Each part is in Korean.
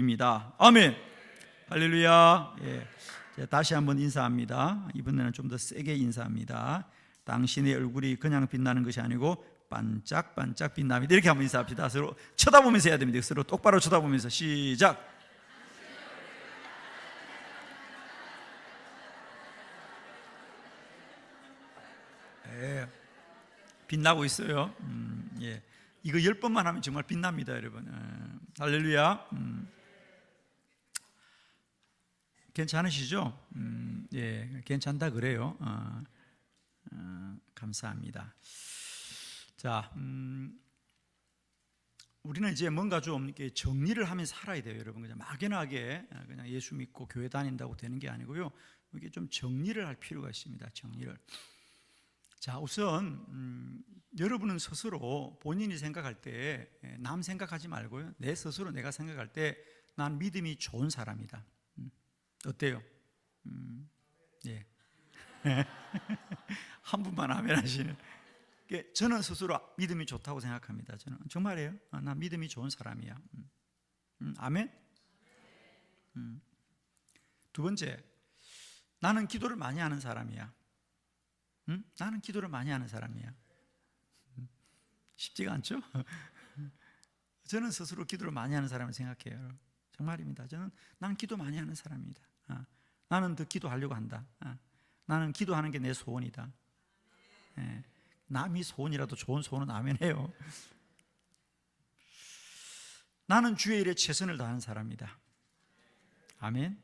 입니다. 아멘. 할렐루야. 예. 다시 한번 인사합니다. 이번에는 좀 더 세게 인사합니다. 당신의 얼굴이 그냥 빛나는 것이 아니고 반짝반짝 빛납니다. 이렇게 한번 인사합시다. 서로 쳐다보면서 해야 됩니다. 서로 똑바로 쳐다보면서 시작. 예. 빛나고 있어요. 예. 이거 10번만 하면 정말 빛납니다, 여러분. 할렐루야. 괜찮으시죠? 예, 괜찮다 그래요. 감사합니다. 자, 우리는 이제 뭔가 좀 이렇게 정리를 하면서 살아야 돼요, 여러분. 그냥 막연하게 그냥 예수 믿고 교회 다닌다고 되는 게 아니고요. 이게 좀 정리를 할 필요가 있습니다. 정리를. 자, 우선 여러분은 스스로 본인이 생각할 때 남 생각하지 말고요. 내 스스로 내가 생각할 때 난 믿음이 좋은 사람이다. 어때요? 예. 한 분만 아멘 하시는. 저는 스스로 믿음이 좋다고 생각합니다. 저는 정말이에요. 난 믿음이 좋은 사람이야. 아멘. 두 번째, 나는 기도를 많이 하는 사람이야. 나는 기도를 많이 하는 사람이야. 쉽지가 않죠? 저는 스스로 기도를 많이 하는 사람을 생각해요. 정말입니다. 난 기도 많이 하는 사람입니다. 나는 더 기도하려고 한다. 나는 기도하는 게 내 소원이다. 남이 소원이라도 좋은 소원은 아멘해요. 나는 주의 일에 최선을 다하는 사람이다. 아멘.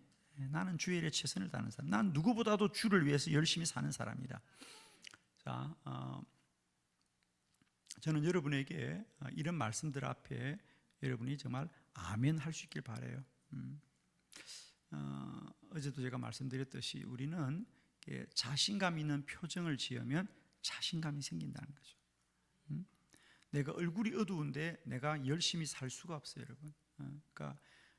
나는 주의 일에 최선을 다하는 사람. 난 누구보다도 주를 위해서 열심히 사는 사람이다. 자, 저는 여러분에게 이런 말씀들 앞에 여러분이 정말 아멘 할 수 있길 바라요. 어제도 제가 말씀드렸듯이 우리는 자신감 있는 표정을 지으면 자신감이 생긴다는 거죠. 내가 얼굴이 어두운데 내가 열심히 살 수가 없어요, 여러분. 그러니까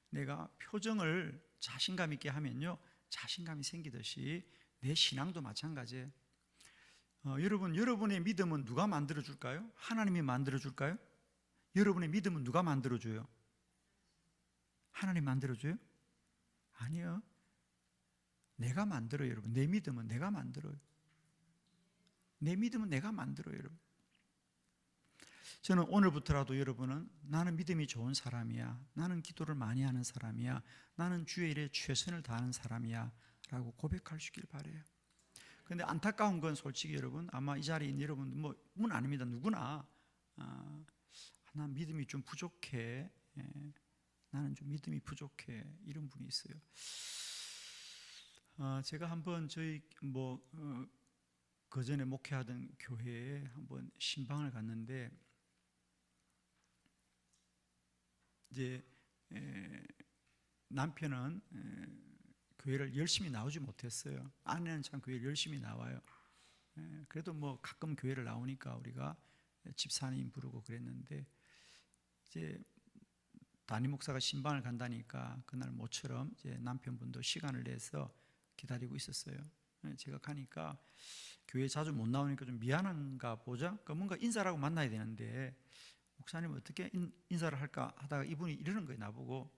내가 표정을 자신감 있게 하면요, 자신감이 생기듯이 내 신앙도 마찬가지예요. 여러분, 여러분의 믿음은 누가 만들어줄까요? 하나님이 만들어줄까요? 여러분의 믿음은 누가 만들어줘요? 하나님 만들어줘요? 아니요. 내가 만들어요, 여러분. 내 믿음은 내가 만들어요. 내 믿음은 내가 만들어요, 여러분. 저는 오늘부터라도 여러분은 나는 믿음이 좋은 사람이야, 나는 기도를 많이 하는 사람이야, 나는 주의 일에 최선을 다하는 사람이야 라고 고백할 수 있길 바라요. 그런데 안타까운 건 솔직히 여러분, 아마 이 자리에 있는 여러분 뿐 아닙니다. 누구나 난 믿음이 좀 부족해, 나는 좀 믿음이 부족해, 이런 분이 있어요. 제가 한번 저희 그전에 목회하던 교회에 한번 신방을 갔는데, 이제 남편은 교회를 열심히 나오지 못했어요. 아내는 참 교회를 열심히 나와요. 그래도 가끔 교회를 나오니까 우리가 집사님 부르고 그랬는데, 이제 담임 목사가 신방을 간다니까 그날 모처럼 이제 남편분도 시간을 내서 기다리고 있었어요. 제가 가니까 교회 자주 못 나오니까 좀 미안한가 보자. 뭔가 인사를 하고 만나야 되는데 목사님 어떻게 인사를 할까 하다가 이분이 이러는 거예요. 나보고,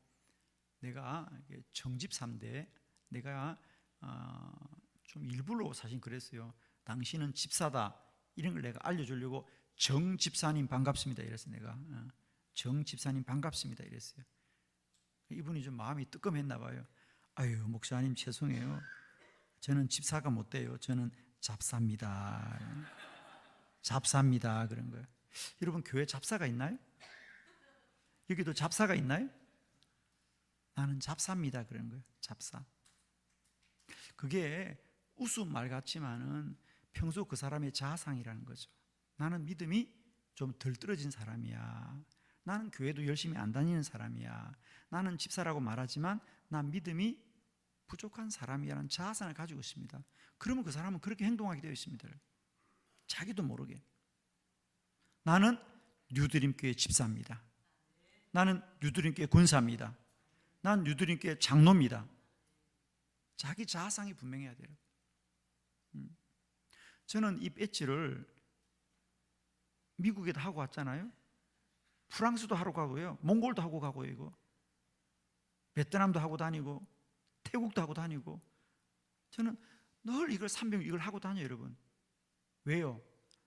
내가 정집사인데 내가 좀 일부러 사실 그랬어요. 당신은 집사다, 이런 걸 내가 알려주려고 정집사님 반갑습니다 이랬어요. 내가 정집사님 반갑습니다 이랬어요. 이분이 좀 마음이 뜨끔했나 봐요. 아유, 목사님 죄송해요. 저는 집사가 못 돼요. 저는 잡사입니다. 잡사입니다. 그런 거예요. 여러분, 교회 잡사가 있나요? 여기도 잡사가 있나요? 나는 잡사입니다. 그런 거예요. 잡사. 그게 우스운 말 같지만은 평소 그 사람의 자아상이라는 거죠. 나는 믿음이 좀 덜 떨어진 사람이야. 나는 교회도 열심히 안 다니는 사람이야. 나는 집사라고 말하지만 난 믿음이 부족한 사람이라는 자아상을 가지고 있습니다. 그러면 그 사람은 그렇게 행동하게 되어 있습니다. 자기도 모르게. 나는 뉴드림교회 집사입니다. 나는 뉴드림교회 권사입니다. 나는 뉴드림교회 장로입니다. 자기 자아상이 분명해야 돼요. 저는 이 배지를 미국에도 하고 왔잖아요. 프랑스도 하러 가고요, 몽골도 하고 가고요. 이거 베트남도 하고 다니고 태국도 하고 다니고 저는 늘 이걸 300 이걸 하고 다녀요, 여러분. 왜요?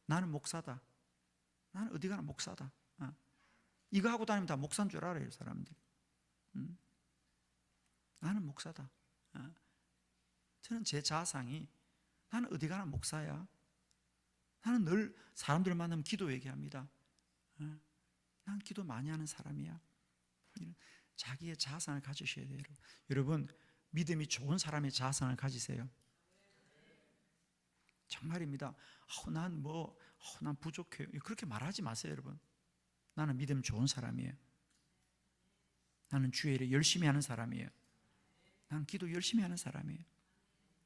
나는 목사다. 나는 어디 가나 목사다. 이거 하고 다니면 다 목사인 줄 알아요, 사람들이. 나는 목사다. 저는 제 자아상이 나는 어디 가나 목사야. 나는 늘 사람들 만나면 기도 얘기합니다. 난 기도 많이 하는 사람이야. 자기의 자아상을 가지셔야 돼요. 여러분, 믿음이 좋은 사람의 자아상을 가지세요. 정말입니다. 난 부족해요. 그렇게 말하지 마세요, 여러분. 나는 믿음 좋은 사람이에요. 나는 주의 일을 열심히 하는 사람이에요. 나는 기도 열심히 하는 사람이에요.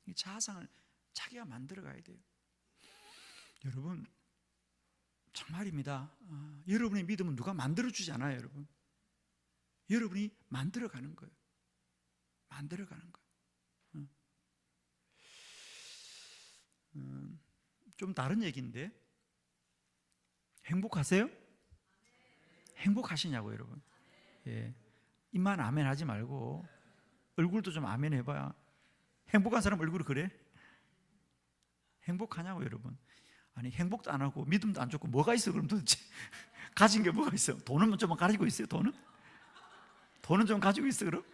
이 자아상을 자기가 만들어 가야 돼요. 여러분, 정말입니다. 여러분의 믿음은 누가 만들어주지 않아요, 여러분. 여러분이 만들어가는 거예요. 만들어가는 거예요. 좀 다른 얘기인데, 행복하세요? 행복하시냐고, 여러분. 예. 입만 아멘 하지 말고 얼굴도 좀 아멘 해봐야. 행복한 사람 얼굴이 그래? 행복하냐고, 여러분. 아니, 행복도 안 하고 믿음도 안 좋고 뭐가 있어, 그럼 도대체? 가진 게 뭐가 있어? 돈은 좀 가지고 있어요, 돈은? 돈은 좀 가지고 있어, 그럼?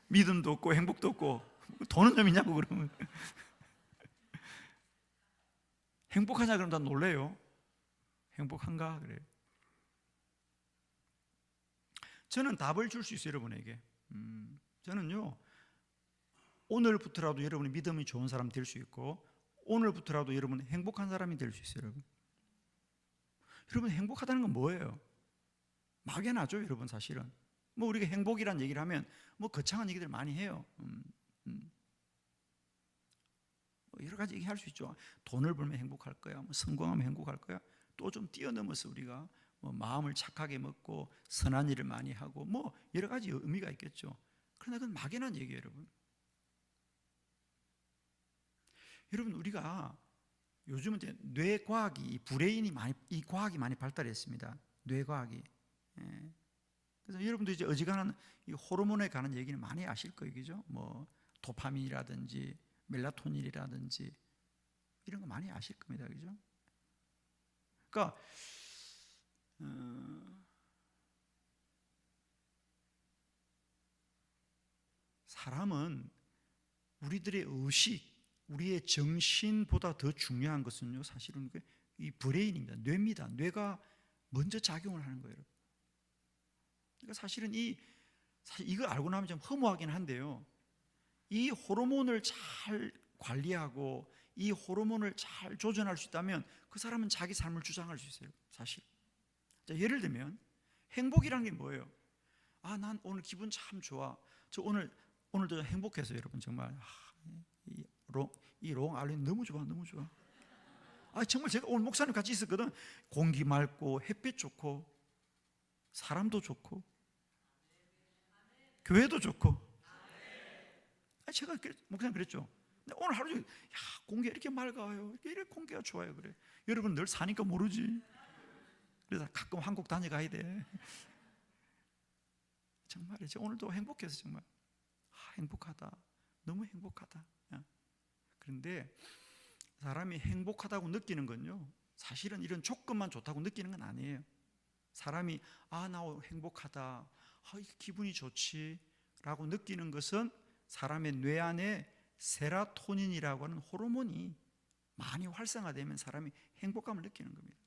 믿음도 없고 행복도 없고 돈은 좀 있냐고, 그러면. 행복하냐 그러면 다 놀래요. 행복한가? 그래요. 저는 답을 줄 수 있어요, 여러분에게. 저는요, 오늘부터라도 여러분이 믿음이 좋은 사람 될 수 있고, 오늘부터라도 여러분 행복한 사람이 될 수 있어요, 여러분. 여러분, 행복하다는 건 뭐예요? 막연하죠, 여러분. 사실은 뭐 우리가 행복이란 얘기를 하면 뭐 거창한 얘기들 많이 해요. 여러 가지 얘기할 수 있죠. 돈을 벌면 행복할 거야, 뭐 성공하면 행복할 거야. 또 좀 뛰어넘어서 우리가 뭐 마음을 착하게 먹고 선한 일을 많이 하고 뭐 여러 가지 의미가 있겠죠. 그러나 그건 막연한 얘기예요, 여러분. 여러분, 우리가 요즘은 이제 뇌과학이, 브레인이 많이, 이 과학이 많이 발달했습니다. 뇌과학이. 예. 그래서 여러분도 이제 어지간한 이 호르몬에 관한 얘기는 많이 아실 거예요, 그죠? 뭐 도파민이라든지 멜라토닌이라든지 이런 거 많이 아실 겁니다, 그죠? 그러니까 사람은 우리들의 의식, 우리의 정신보다 더 중요한 것은요, 사실은 이 브레인입니다. 뇌입니다. 뇌가 먼저 작용을 하는 거예요. 그러니까 사실은 사실 이거 알고 나면 좀 허무하긴 한데요, 이 호르몬을 잘 관리하고 이 호르몬을 잘 조절할 수 있다면 그 사람은 자기 삶을 주장할 수 있어요, 사실. 자, 예를 들면 행복이라는 게 뭐예요? 난 오늘 기분 참 좋아. 저 오늘도 행복해서 여러분 정말 이 롱알린 너무 좋아, 너무 좋아. 정말 제가 오늘 목사님 같이 있었거든. 공기 맑고 햇빛 좋고 사람도 좋고 교회도 좋고. 제가 목사님 그랬죠. 오늘 하루 종일 공기가 이렇게 맑아요, 이렇게 공기가 좋아요. 그래. 여러분 늘 사니까 모르지. 그래서 가끔 한국 다녀가야 돼. 정말이죠. 오늘도 행복해서 정말 행복하다, 너무 행복하다. 그런데 사람이 행복하다고 느끼는 건요, 사실은 이런 조건만 좋다고 느끼는 건 아니에요. 사람이 나 행복하다, 기분이 좋지 라고 느끼는 것은 사람의 뇌 안에 세라토닌이라고 하는 호르몬이 많이 활성화되면 사람이 행복감을 느끼는 겁니다.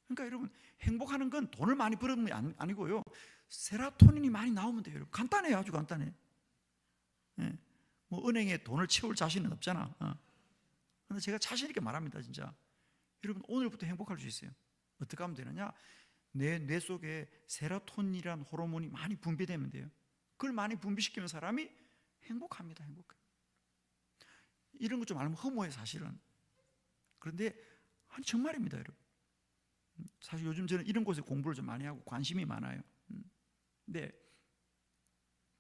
그러니까 여러분, 행복하는 건 돈을 많이 벌면 아니고요, 세라토닌이 많이 나오면 돼요. 여러분, 간단해요. 아주 간단해. 예. 뭐 은행에 돈을 채울 자신은 없잖아. 그런데 제가 자신 있게 말합니다, 진짜. 여러분, 오늘부터 행복할 수 있어요. 어떻게 하면 되느냐? 내 뇌 속에 세로토닌이라는 호르몬이 많이 분비되면 돼요. 그걸 많이 분비시키면 사람이 행복합니다. 행복해. 이런 거 좀 알면 허무해, 사실은. 그런데 정말입니다, 여러분. 사실 요즘 저는 이런 곳에 공부를 좀 많이 하고 관심이 많아요. 근데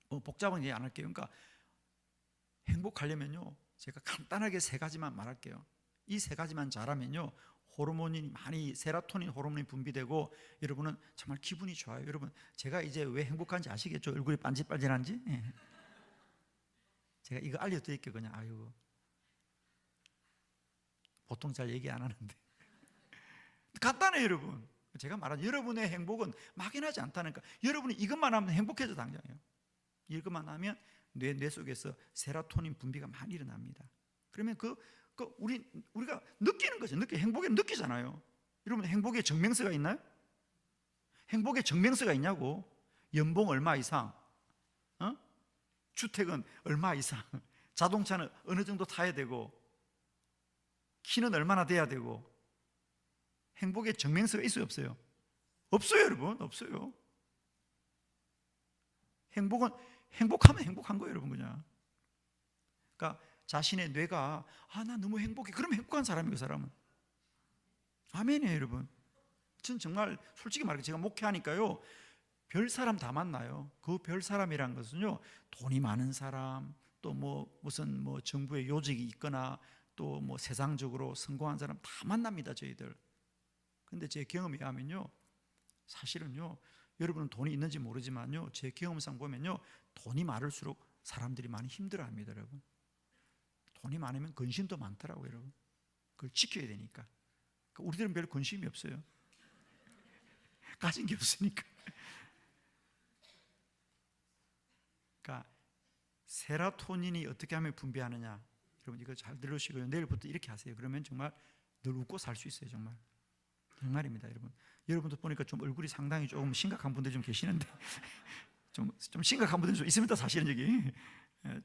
복잡한 얘기 안 할게요. 그러니까 행복하려면요, 제가 간단하게 세 가지만 말할게요. 이 세 가지만 잘하면요, 호르몬이 많이, 세로토닌 호르몬이 분비되고 여러분은 정말 기분이 좋아요. 여러분, 제가 이제 왜 행복한지 아시겠죠? 얼굴이 반질반질한지. 예. 제가 이거 알려드릴게요. 그냥 아유, 보통 잘 얘기 안 하는데 간단해요. 여러분, 제가 말한 여러분의 행복은 막연하지 않다니까. 여러분이 이것만 하면 행복해져. 당장이에요. 이것만 하면 뇌 속에서 세로토닌 분비가 많이 일어납니다. 그러면 우리가 느끼는 거죠. 행복에 느끼잖아요. 여러분, 행복의 증명서가 있나요? 행복의 증명서가 있냐고. 연봉 얼마 이상, 주택은 얼마 이상, 자동차는 어느 정도 타야 되고, 키는 얼마나 돼야 되고. 행복의 증명서가 있어요, 없어요? 없어요, 여러분. 없어요. 행복하면 행복한 거예요, 여러분. 그냥 그러니까 자신의 뇌가 나 너무 행복해, 그러면 행복한 사람이에요. 그 사람은. 아멘이에요, 여러분. 전 정말 솔직히 말해 제가 목회하니까요, 별 사람 다 만나요. 그 별 사람이란 것은요, 돈이 많은 사람, 또 무슨 정부의 요직이 있거나, 또 세상적으로 성공한 사람 다 만납니다, 저희들. 근데 제 경험에 의하면요, 사실은요, 여러분은 돈이 있는지 모르지만요, 제 경험상 보면요, 돈이 많을수록 사람들이 많이 힘들어합니다, 여러분. 돈이 많으면 근심도 많더라고요, 여러분. 그걸 지켜야 되니까. 그러니까 우리들은 별 근심이 없어요. 가진 게 없으니까. 그러니까 세로토닌이 어떻게 하면 분비하느냐, 여러분 이거 잘 들으시고요. 내일부터 이렇게 하세요. 그러면 정말 늘 웃고 살 수 있어요. 정말입니다, 여러분. 여러분도 보니까 좀 얼굴이 상당히 조금 심각한 분들이 좀 계시는데 좀 심각한 분들이 좀 있습니다. 사실은 여기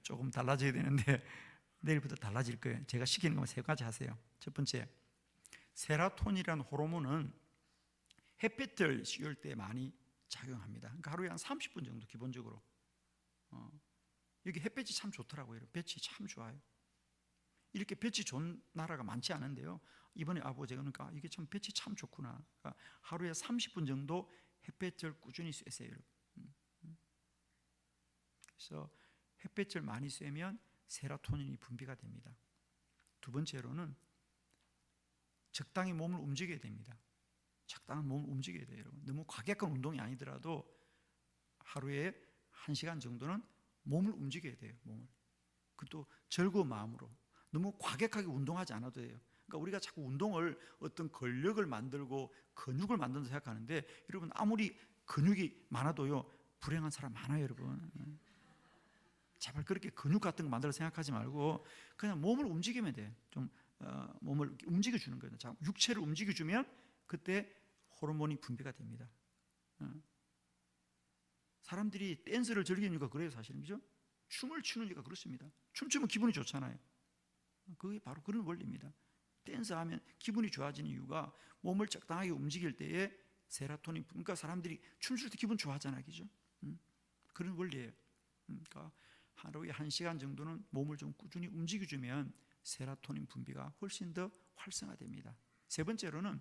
조금 달라져야 되는데 내일부터 달라질 거예요. 제가 시키는 것만 3가지 하세요. 첫 번째, 세로토닌이라는 호르몬은 햇빛을 씌울 때 많이 작용합니다. 그러니까 하루에 한 30분 정도 기본적으로. 여기 햇빛이 참 좋더라고요. 빛이 참 좋아요. 이렇게 빛이 좋은 나라가 많지 않은데요, 이번에 아버지가 그러니까 이게 참 빛이 참 좋구나. 그러니까 하루에 30분 정도 햇빛을 꾸준히 쐬세요, 여러분. 그래서 햇빛을 많이 쐬면 세로토닌이 분비가 됩니다. 두 번째로는 적당히 몸을 움직여야 됩니다. 적당한 몸을 움직여야 돼요, 여러분. 너무 과격한 운동이 아니더라도 하루에 1시간 정도는 몸을 움직여야 돼요. 그것도 즐거운 마음으로. 너무 과격하게 운동하지 않아도 돼요. 그러니까 우리가 자꾸 운동을 어떤 근력을 만들고 근육을 만든다고 생각하는데, 여러분 아무리 근육이 많아도요, 불행한 사람 많아요, 여러분. 제발 그렇게 근육 같은 거 만들어 생각하지 말고 그냥 몸을 움직이면 돼요. 좀 몸을 움직여주는 거예요. 자, 육체를 움직여주면 그때 호르몬이 분비가 됩니다. 사람들이 댄스를 즐기는 이유가 그래요, 사실은. 그죠? 춤을 추는 이유가 그렇습니다. 춤추면 기분이 좋잖아요. 그게 바로 그런 원리입니다. 댄스하면 기분이 좋아지는 이유가 몸을 적당하게 움직일 때에 세로토닌, 그러니까 사람들이 춤출 때 기분 좋아하잖아요, 그죠? 그런 원리예요. 그러니까 하루에 1시간 정도는 몸을 좀 꾸준히 움직여주면 세로토닌 분비가 훨씬 더 활성화됩니다. 세 번째로는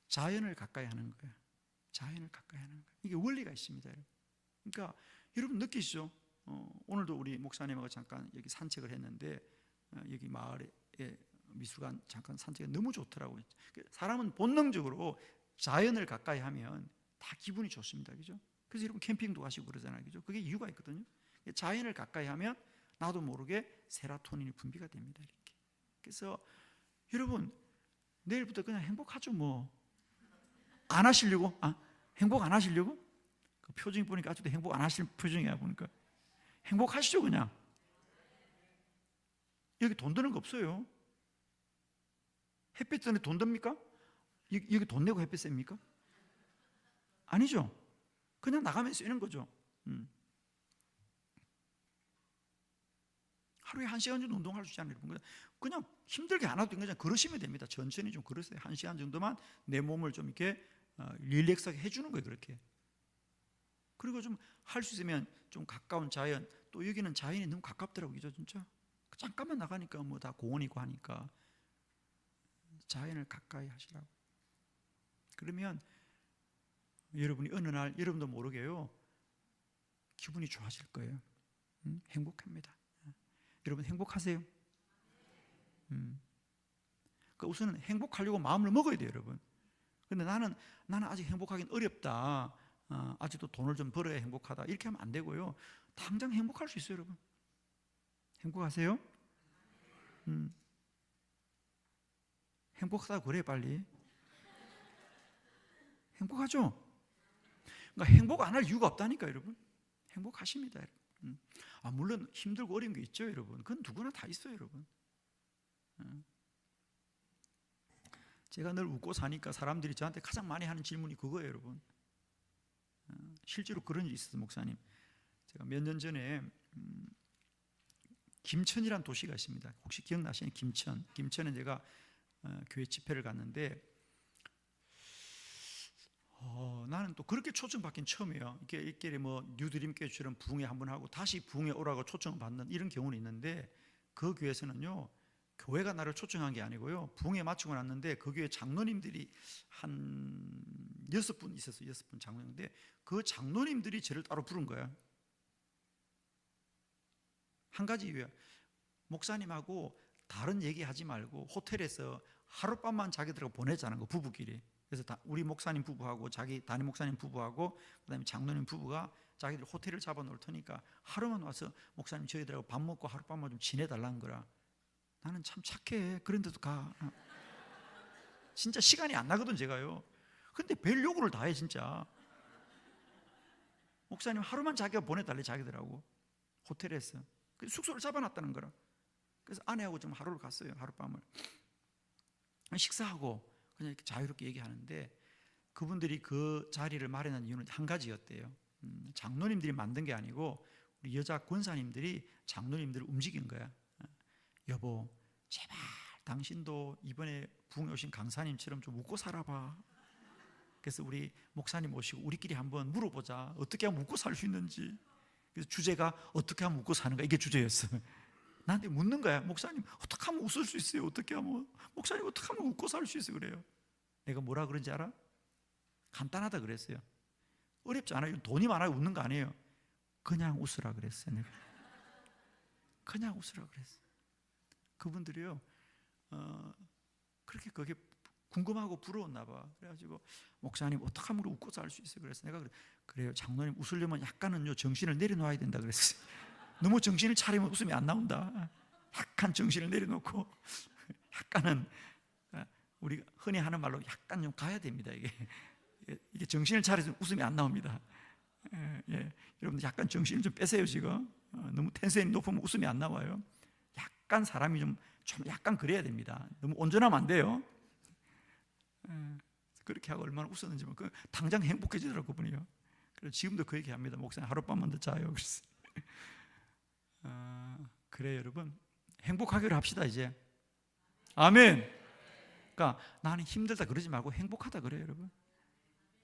자연을 가까이 하는 거예요. 자연을 가까이 하는 거예요. 이게 원리가 있습니다. 그러니까 여러분 느끼시죠? 오늘도 우리 목사님하고 잠깐 여기 산책을 했는데, 여기 마을에 미술관 잠깐 산책이 너무 좋더라고요. 사람은 본능적으로 자연을 가까이 하면 다 기분이 좋습니다, 그죠? 그래서 여러분 캠핑도 가시고 그러잖아요, 그죠? 그게 이유가 있거든요. 자연을 가까이 하면 나도 모르게 세로토닌이 분비가 됩니다, 이렇게. 그래서 여러분 내일부터 그냥 행복하죠, 안 하시려고? 행복 안 하시려고? 그 표정이 보니까 아직도 행복 안 하실 표정이야 보니까. 행복하시죠, 그냥. 여기 돈 드는 거 없어요. 햇빛 때문에 돈 듭니까? 여기 돈 내고 햇빛 쐴니까? 아니죠. 그냥 나가면 쓰는 거죠. 하루에 1시간 정도 운동할 수 있잖아요. 그냥 힘들게 안 해도 그냥 걸으시면 됩니다. 천천히 좀 걸으세요. 1시간 정도만 내 몸을 좀 이렇게 릴렉스하게 해주는 거예요, 그렇게. 그리고 좀 할 수 있으면 좀 가까운 자연, 또 여기는 자연이 너무 가깝더라고요, 그죠, 진짜. 잠깐만 나가니까 다 공원이고 하니까 자연을 가까이 하시라고. 그러면 여러분이 어느 날 여러분도 모르게요, 기분이 좋아질 거예요. 행복합니다. 여러분 행복하세요? 그러니까 우선은 행복하려고 마음을 먹어야 돼요, 여러분. 근데 나는 아직 행복하긴 어렵다. 아직도 돈을 좀 벌어야 행복하다. 이렇게 하면 안 되고요. 당장 행복할 수 있어요, 여러분. 행복하세요? 행복하다고 그래, 빨리. 행복하죠? 그러니까 행복 안 할 이유가 없다니까, 여러분. 행복하십니다, 여러분. 물론 힘들고 어려운 게 있죠, 여러분. 그건 누구나 다 있어요, 여러분. 제가 늘 웃고 사니까 사람들이 저한테 가장 많이 하는 질문이 그거예요, 여러분. 실제로 그런 일이 있었어요, 목사님. 제가 몇 년 전에 김천이라는 도시가 있습니다. 혹시 기억나시나요? 김천. 김천에 제가 교회 집회를 갔는데 나는 또 그렇게 초청받긴 처음이에요. 이렇게 뭐 뉴드림 교회처럼 부흥회 한번 하고 다시 부흥회 오라고 초청을 받는 이런 경우는 있는데, 그 교회에서는요, 교회가 나를 초청한 게 아니고요, 부흥회 마치고 났는데 그 교회 장로님들이 한 6분 있었어요. 6분 장로님인데 그 장로님들이 저를 따로 부른 거야. 한 가지 이유야. 목사님하고 다른 얘기하지 말고 호텔에서 하룻밤만 자기들하고 보내자는 거, 부부끼리. 그래서 우리 목사님 부부하고 자기 담임 목사님 부부하고 그다음에 장로님 부부가 자기들 호텔을 잡아 놓을 테니까 하루만 와서 목사님 저희들하고 밥 먹고 하룻밤만 좀 지내달라는 거라. 나는 참 착해. 그런데도 가. 진짜 시간이 안 나거든, 제가요. 근데 별 요구를 다 해, 진짜. 목사님 하루만 자기가 보내달래, 자기들하고 호텔에서. 숙소를 잡아놨다는 거라. 그래서 아내하고 좀 하루를 갔어요, 하룻밤을. 식사하고 그냥 이렇게 자유롭게 얘기하는데, 그분들이 그 자리를 마련한 이유는 한 가지였대요. 장로님들이 만든 게 아니고 우리 여자 권사님들이 장로님들을 움직인 거야. 여보, 제발 당신도 이번에 부흥에 오신 강사님처럼 좀 웃고 살아봐. 그래서 우리 목사님 모시고 우리끼리 한번 물어보자. 어떻게 하면 웃고 살 수 있는지. 그래서 주제가 어떻게 하면 웃고 사는가, 이게 주제였어. 나한테 묻는 거야. 목사님 어떻게 하면 웃을 수 있어요? 어떻게 하면, 목사님 어떻게 하면 웃고 살 수 있어요? 그래요. 내가 뭐라 그런지 알아? 간단하다 그랬어요. 어렵지 않아요. 돈이 많아요. 웃는 거 아니에요. 그냥 웃으라 그랬어요. 내가. 그냥 웃으라 그랬어요. 그분들이요, 그렇게 그게 궁금하고 부러웠나 봐. 그래가지고 목사님 어떻게 하면 웃고 살 수 있어요? 그래서 내가 그래요, 장로님 웃으려면 약간은요 정신을 내려놓아야 된다 그랬어요. 너무 정신을 차리면 웃음이 안 나온다. 약간 정신을 내려놓고 약간은, 우리 흔히 하는 말로 약간 좀 가야 됩니다. 이게 정신을 차려서 웃음이 안 나옵니다. 여러분들 약간 정신을 좀 빼세요. 지금 너무 텐션이 높으면 웃음이 안 나와요. 약간 사람이 좀 약간 그래야 됩니다. 너무 온전하면 안 돼요. 그렇게 하고 얼마나 웃었는지 당장 행복해지더라고, 그분이요. 그래서 지금도 그 얘기합니다. 목사님 하룻밤만 더 자요. 그래서 그래요, 여러분. 행복하기로 합시다, 이제. 아멘. 그러니까 나는 힘들다 그러지 말고 행복하다 그래요, 여러분.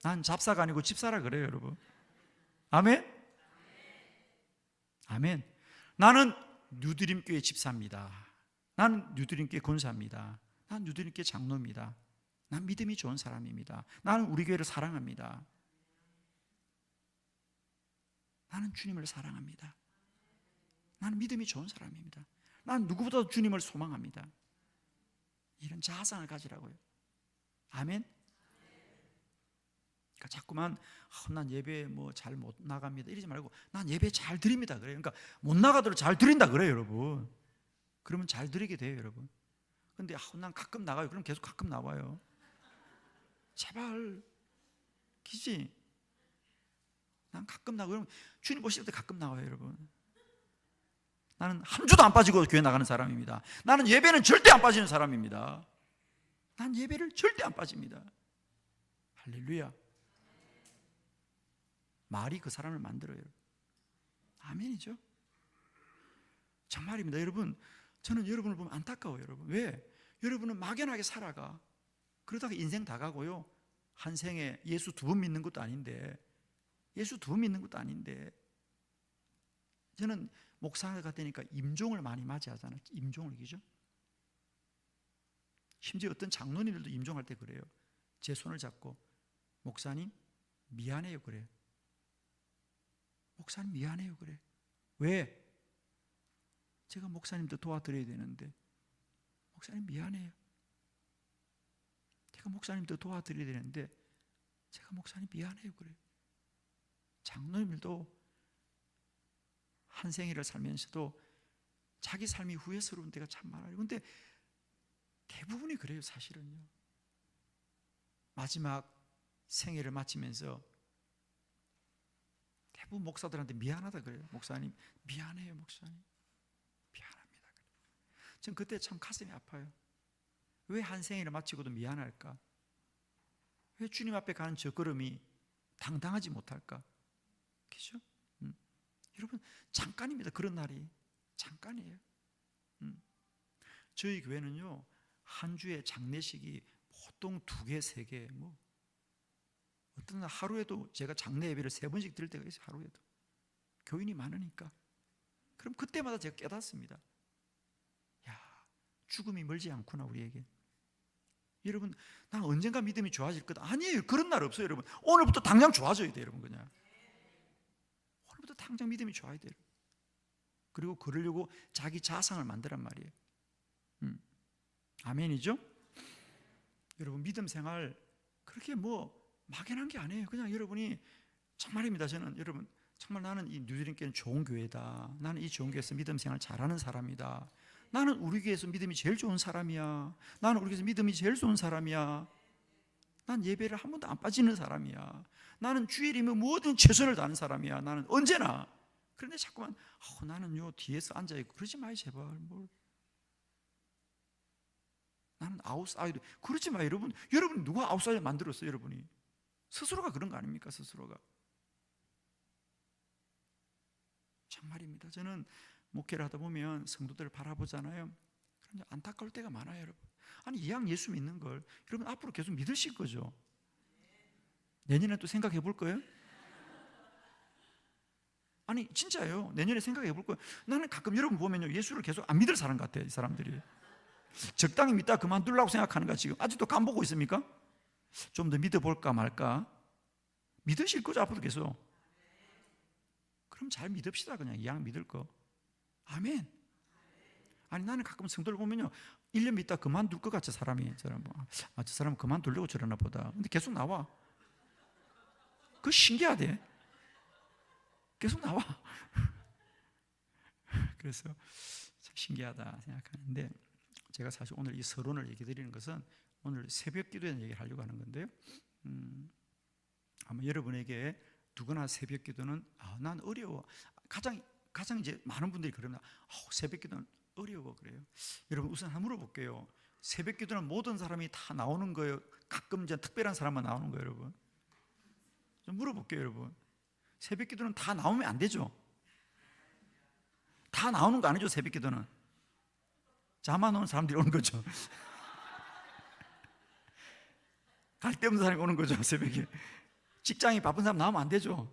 난 잡사가 아니고 집사라 그래요, 여러분. 아멘. 아멘. 나는 뉴드림교회 집사입니다. 나는 뉴드림교회 권사입니다. 나는 뉴드림교회 장로입니다. 난 믿음이 좋은 사람입니다. 나는 우리 교회를 사랑합니다. 나는 주님을 사랑합니다. 나는 믿음이 좋은 사람입니다. 나는 누구보다도 주님을 소망합니다. 이런 자아상을 가지라고요. 아멘. 그러니까 자꾸만 난 예배 뭐 잘 못 나갑니다 이러지 말고 난 예배 잘 드립니다 그래요. 그러니까 못 나가도록 잘 드린다 그래요, 여러분. 그러면 잘 드리게 돼요, 여러분. 근데 난 가끔 나가요. 그럼 계속 가끔 나와요. 제발, 기지. 난 가끔 나가요. 그럼 주님 보실 때 가끔 나와요, 여러분. 나는 한 주도 안 빠지고 교회 나가는 사람입니다. 나는 예배는 절대 안 빠지는 사람입니다. 난 예배를 절대 안 빠집니다. 할렐루야. 말이 그 사람을 만들어요. 아멘이죠. 정말입니다. 여러분, 저는 여러분을 보면 안타까워요, 여러분. 왜? 여러분은 막연하게 살아가. 그러다가 인생 다 가고요. 한 생에 예수 2번 믿는 것도 아닌데, 예수 2번 믿는 것도 아닌데, 저는 목사가 되니까 임종을 많이 맞이하잖아요. 임종을, 그죠? 심지어 어떤 장로님들도 임종할 때 그래요. 제 손을 잡고 목사님 미안해요 그래요. 목사님 미안해요 그래. 왜? 제가 목사님도 도와드려야 되는데 목사님 미안해요. 제가 목사님도 도와드려야 되는데 제가 목사님 미안해요 그래요. 장로님들도 한 생애를 살면서도 자기 삶이 후회스러운 때가 참 많아요. 근데 대부분이 그래요. 사실은요. 마지막 생애를 마치면서 대부분 목사들한테 미안하다 그래요. 목사님 미안해요 목사님 미안합니다. 전 그때 참 가슴이 아파요. 왜 한 생애를 마치고도 미안할까? 왜 주님 앞에 가는 저 걸음이 당당하지 못할까? 그죠? 여러분 잠깐입니다. 그런 날이 잠깐이에요. 저희 교회는요 한 주에 장례식이 보통 2개, 3개 뭐 어떤 날 하루에도 제가 장례 예배를 3번씩 드릴 때가 있어요. 하루에도 교인이 많으니까. 그럼 그때마다 제가 깨닫습니다. 야, 죽음이 멀지 않구나 우리에게. 여러분 난 언젠가 믿음이 좋아질 거다. 아니에요. 그런 날 없어요. 여러분 오늘부터 당장 좋아져야 돼요. 여러분 그냥 오늘부터 당장 믿음이 좋아야 돼요. 그리고 그러려고 자기 자상을 만드란 말이에요. 아멘이죠? 여러분 믿음 생활 그렇게 뭐 막연한 게 아니에요. 그냥 여러분이 정말입니다. 저는 여러분 정말 나는 이 뉴드림교회는 좋은 교회다. 나는 이 좋은 교회에서 믿음 생활 잘하는 사람이다. 나는 우리 교회에서 믿음이 제일 좋은 사람이야. 나는 우리 교회에서 믿음이 제일 좋은 사람이야. 난 예배를 한 번도 안 빠지는 사람이야. 나는 주일이면 뭐든 최선을 다하는 사람이야. 나는 언제나. 그런데 자꾸만 나는요 뒤에서 앉아있고 그러지 마요 제발. 뭘. 나는 아웃사이더. 그러지 마요 여러분. 여러분 누가 아웃사이더 만들었어요 여러분이? 스스로가 그런 거 아닙니까? 스스로가. 정말입니다. 저는 목회를 하다 보면 성도들을 바라보잖아요. 그런데 안타까울 때가 많아요 여러분. 아니 이왕 예수 믿는 걸 여러분 앞으로 계속 믿으실 거죠? 내년에 또 생각해 볼 거예요? 아니 진짜요. 내년에 생각해 볼 거예요. 나는 가끔 여러분 보면요 예수를 계속 안 믿을 사람 같아요. 이 사람들이 적당히 믿다 그만두려고 생각하는 거 지금 아직도 깜보고 있습니까? 좀 더 믿어볼까 말까? 믿으실 거죠 앞으로 계속. 그럼 잘 믿읍시다. 그냥 이왕 믿을 거. 아멘. 아니 나는 가끔 성도를 보면요 1년 믿다 그만둘 것 같아 사람이. 저 사람 그만두려고 저러나 보다. 근데 계속 나와. 그거 신기하대. 계속 나와. 그래서 참 신기하다 생각하는데 제가 사실 오늘 이 서론을 얘기 드리는 것은 오늘 새벽 기도에 대한 얘기를 하려고 하는 건데요. 아마 여러분에게 누구나 새벽 기도는 난 어려워. 가장 이제 많은 분들이 그러면 새벽 기도는 어려워 그래요. 여러분 우선 한번 물어볼게요. 새벽 기도는 모든 사람이 다 나오는 거예요? 가끔 이제 특별한 사람만 나오는 거예요, 여러분? 좀 물어볼게요, 여러분. 새벽 기도는 다 나오면 안 되죠. 다 나오는 거 아니죠, 새벽 기도는. 잠안 오는 사람들이 오는 거죠. 갈 데 없는 사람이 오는 거죠, 새벽에. 직장이 바쁜 사람 나오면 안 되죠.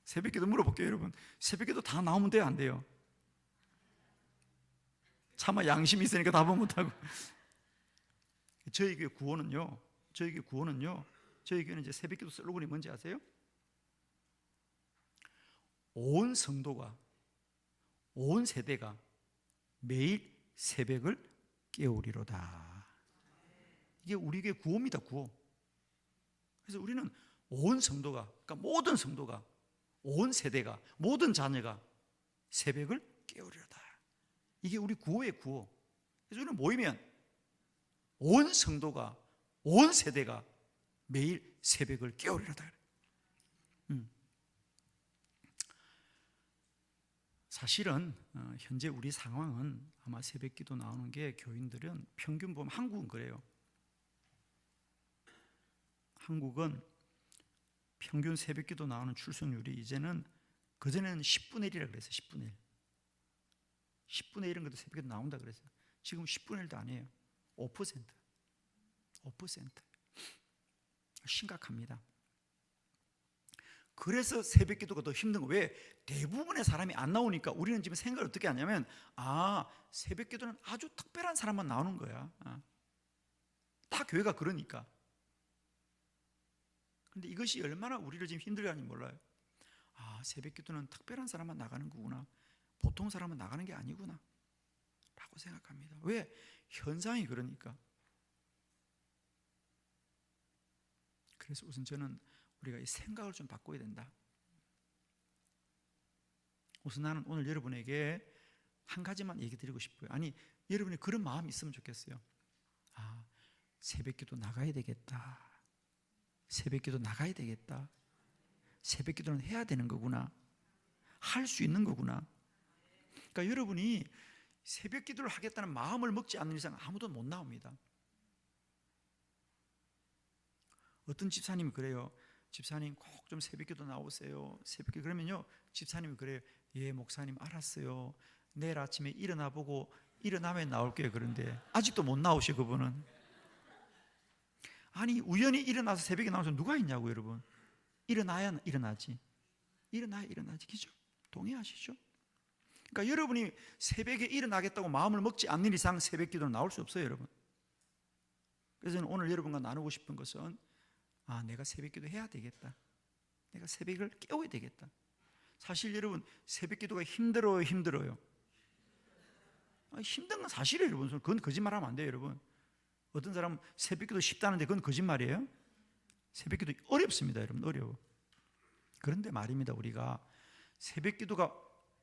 새벽 기도 물어볼게요, 여러분. 새벽 기도 다 나오면 돼요, 안 돼요? 차마 양심이 있으니까 답은 못하고. 저희 교회 구호는요, 저희 교회는 이제 새벽 기도 슬로건이 뭔지 아세요? 온 성도가, 온 세대가 매일 새벽을 깨우리로다. 이게 우리 교회 구호입니다, 구호. 그래서 우리는 온 성도가, 그러니까 모든 성도가, 온 세대가, 모든 자녀가 새벽을 깨우리로다. 이게 우리 구호의 구호. 그래서 우리는 모이면 온 성도가, 온 세대가 매일 새벽을 깨우리로다. 사실은 현재 우리 상황은 아마 새벽 기도 나오는 게 교인들은 평균 보면 한국은 그래요. 한국은 평균 새벽 기도 나오는 출석률이 이제는 그전에는 10분의 1이라고 그랬어요. 10분의 1. 10분의 1은 그래도 새벽 기도 나온다 그랬어요. 지금 10분의 1도 아니에요. 5%. 5%. 심각합니다. 그래서 새벽 기도가 더 힘든 거예요. 왜? 대부분의 사람이 안 나오니까 우리는 지금 생각을 어떻게 하냐면 새벽 기도는 아주 특별한 사람만 나오는 거야. 다 교회가 그러니까. 그런데 이것이 얼마나 우리를 지금 힘들게 하는지 몰라요. 새벽 기도는 특별한 사람만 나가는 거구나. 보통 사람은 나가는 게 아니구나 라고 생각합니다. 왜? 현상이 그러니까. 그래서 우선 저는 우리가 이 생각을 좀 바꿔야 된다. 우선 나는 오늘 여러분에게 한 가지만 얘기 드리고 싶어요. 아니, 여러분이 그런 마음이 있으면 좋겠어요. 아, 새벽기도 나가야 되겠다. 새벽기도 나가야 되겠다. 새벽기도는 해야 되는 거구나. 할 수 있는 거구나. 그러니까 여러분이 새벽기도를 하겠다는 마음을 먹지 않는 이상 아무도 못 나옵니다. 어떤 집사님이 그래요. 집사님 꼭 좀 새벽기도 나오세요. 새벽기도. 그러면요, 집사님이 그래요. 예, 목사님 알았어요. 내일 아침에 일어나 보고 일어나면 나올게요. 그런데 아직도 못 나오셔, 그분은. 아니, 우연히 일어나서 새벽에 나오는 사람 누가 있냐고, 여러분. 일어나야 일어나지. 일어나야 일어나지. 그죠? 동의하시죠? 그러니까 여러분이 새벽에 일어나겠다고 마음을 먹지 않는 이상 새벽기도는 나올 수 없어요, 여러분. 그래서 저는 오늘 여러분과 나누고 싶은 것은, 아, 내가 새벽기도 해야 되겠다. 내가 새벽을 깨워야 되겠다. 사실 여러분, 새벽기도가 힘들어요. 힘든 건 사실이에요, 여러분. 그건 거짓말하면 안 돼요, 여러분. 어떤 사람은 새벽기도 쉽다는데 그건 거짓말이에요. 새벽기도 어렵습니다, 여러분. 어려워. 그런데 말입니다, 우리가 새벽기도가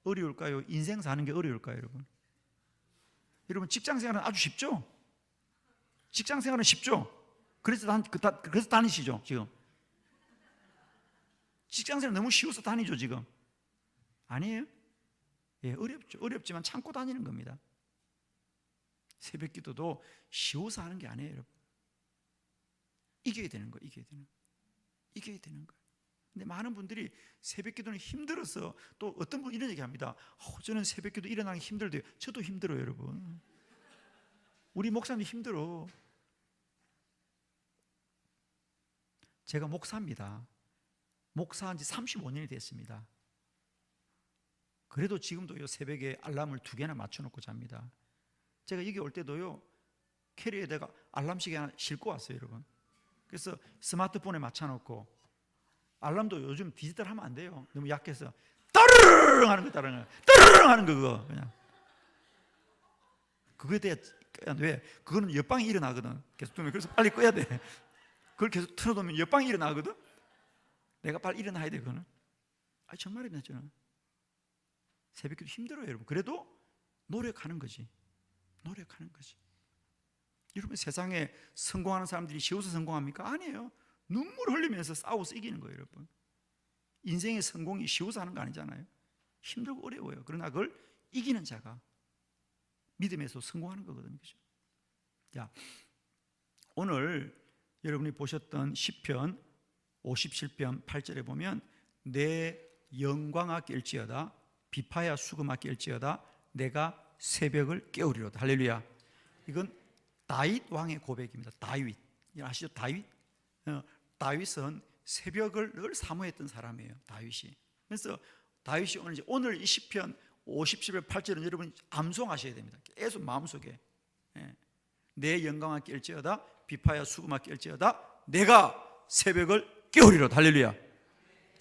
어려울까요? 인생 사는 게 어려울까요, 여러분? 여러분, 직장생활은 아주 쉽죠? 직장생활은 쉽죠? 그래서 다니시죠, 지금? 직장생활 너무 쉬워서 다니죠, 지금? 아니에요? 예, 어렵죠. 어렵지만 참고 다니는 겁니다. 새벽기도도 쉬워서 하는 게 아니에요, 여러분. 이겨야 되는 거예요, 이겨야 되는 거예요. 근데 많은 분들이 새벽기도는 힘들어서, 또 어떤 분 이런 얘기 합니다. 저는 새벽기도 일어나기 힘들대요. 저도 힘들어요, 여러분. 우리 목사님 힘들어. 제가 목사입니다. 목사한 지 35년이 됐습니다. 그래도 지금도 새벽에 알람을 2개나 맞춰놓고 잡니다. 제가 여기 올 때도요, 캐리어에다가 알람시계 하나 싣고 왔어요, 여러분. 그래서 스마트폰에 맞춰놓고, 알람도 요즘 디지털 하면 안 돼요. 너무 약해서 따르릉 하는 거, 따르릉 하는 거, 그거 그냥. 그거에 대해 왜? 그거는 옆방이 일어나거든. 계속 그래서 빨리 꺼야 돼. 그걸 계속 틀어놓으면 옆방이 일어나거든. 내가 빨리 일어나야 돼, 그거는. 정말입니다, 저는. 새벽기도 힘들어요, 여러분. 그래도 노력하는 거지. 여러분, 세상에 성공하는 사람들이 쉬워서 성공합니까? 아니에요. 눈물 흘리면서 싸워서 이기는 거예요, 여러분. 인생의 성공이 쉬워서 하는 거 아니잖아요. 힘들고 어려워요. 그러나 그걸 이기는 자가 믿음에서 성공하는 거거든요. 그죠? 자, 오늘 여러분이 보셨던 시편 57편 8절에 보면, 내 영광아 깰지어다, 비파야 수금아 깰지어다, 내가 새벽을 깨우리로다. 할렐루야. 이건 다윗 왕의 고백입니다. 다윗 아시죠? 다윗은 새벽을 늘 사모했던 사람이에요, 다윗이. 그래서 다윗이 오늘 이 시편 57편 8절은 여러분이 암송하셔야 됩니다. 계속 마음속에. 내 영광아 깰지어다, 비파야 수금아 깰지어다, 내가 새벽을 깨우리로다. 할렐루야.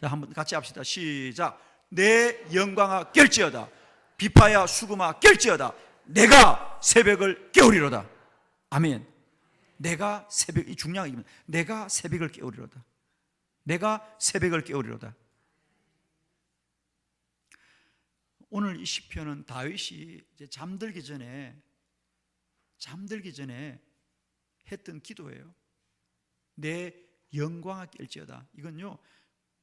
자, 한번 같이 합시다. 시작. 내 영광아 깰지어다, 비파야 수금아 깰지어다, 내가 새벽을 깨우리로다. 아멘. 내가 새벽, 이 중요한 얘기입니다. 내가 새벽을 깨우리로다. 내가 새벽을 깨우리로다. 오늘 이 시편은 다윗이 이제 잠들기 전에 했던 기도예요. 내 영광아 깰지어다. 이건요,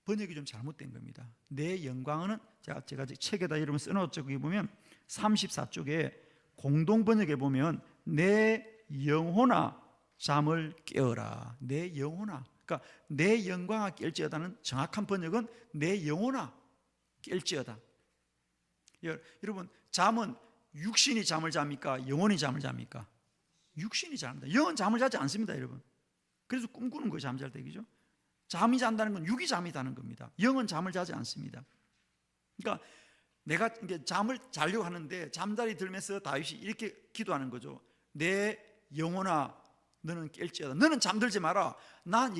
번역이 좀 잘못된 겁니다. 내 영광은 제가 책에다 여러분 써놓았죠. 거기 보면 34쪽에 공동 번역에 보면 내 영혼아 잠을 깨어라. 내 영혼아. 그러니까 내 영광아 깰지어다는 정확한 번역은 내 영혼아 깰지어다. 여러분, 잠은 육신이 잠을 잡니까? 영혼이 잠을 잡니까? 육신이 잠을 잡니다. 영은 잠을 자지 않습니다, 여러분. 그래서 꿈꾸는 거예요, 잠잘 때. 그죠? 잠이 잔다는 건 육이 잠이 자는 겁니다. 영은 잠을 자지 않습니다. 그러니까 내가 이제 잠을 자려고 하는데 잠자리 들면서 다윗이 이렇게 기도하는 거죠. 내 영혼아 너는 깰지어다. 너는 잠들지 마라. 난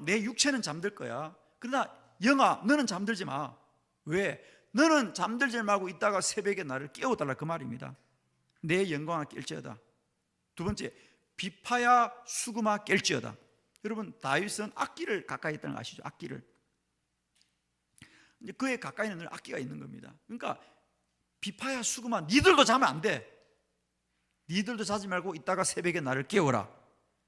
내 육체는 잠들 거야. 그러나 영아 너는 잠들지 마. 왜? 너는 잠들지 말고 있다가 새벽에 나를 깨워달라, 그 말입니다. 내 영광아 깰지어다. 두 번째, 비파야 수금아 깰지어다. 여러분 다윗은 악기를 가까이 있다는 거 아시죠? 악기를. 이제 그의 가까이는 늘 악기가 있는 겁니다. 그러니까 비파야 수금아 니들도 자면 안 돼. 니들도 자지 말고 이따가 새벽에 나를 깨워라.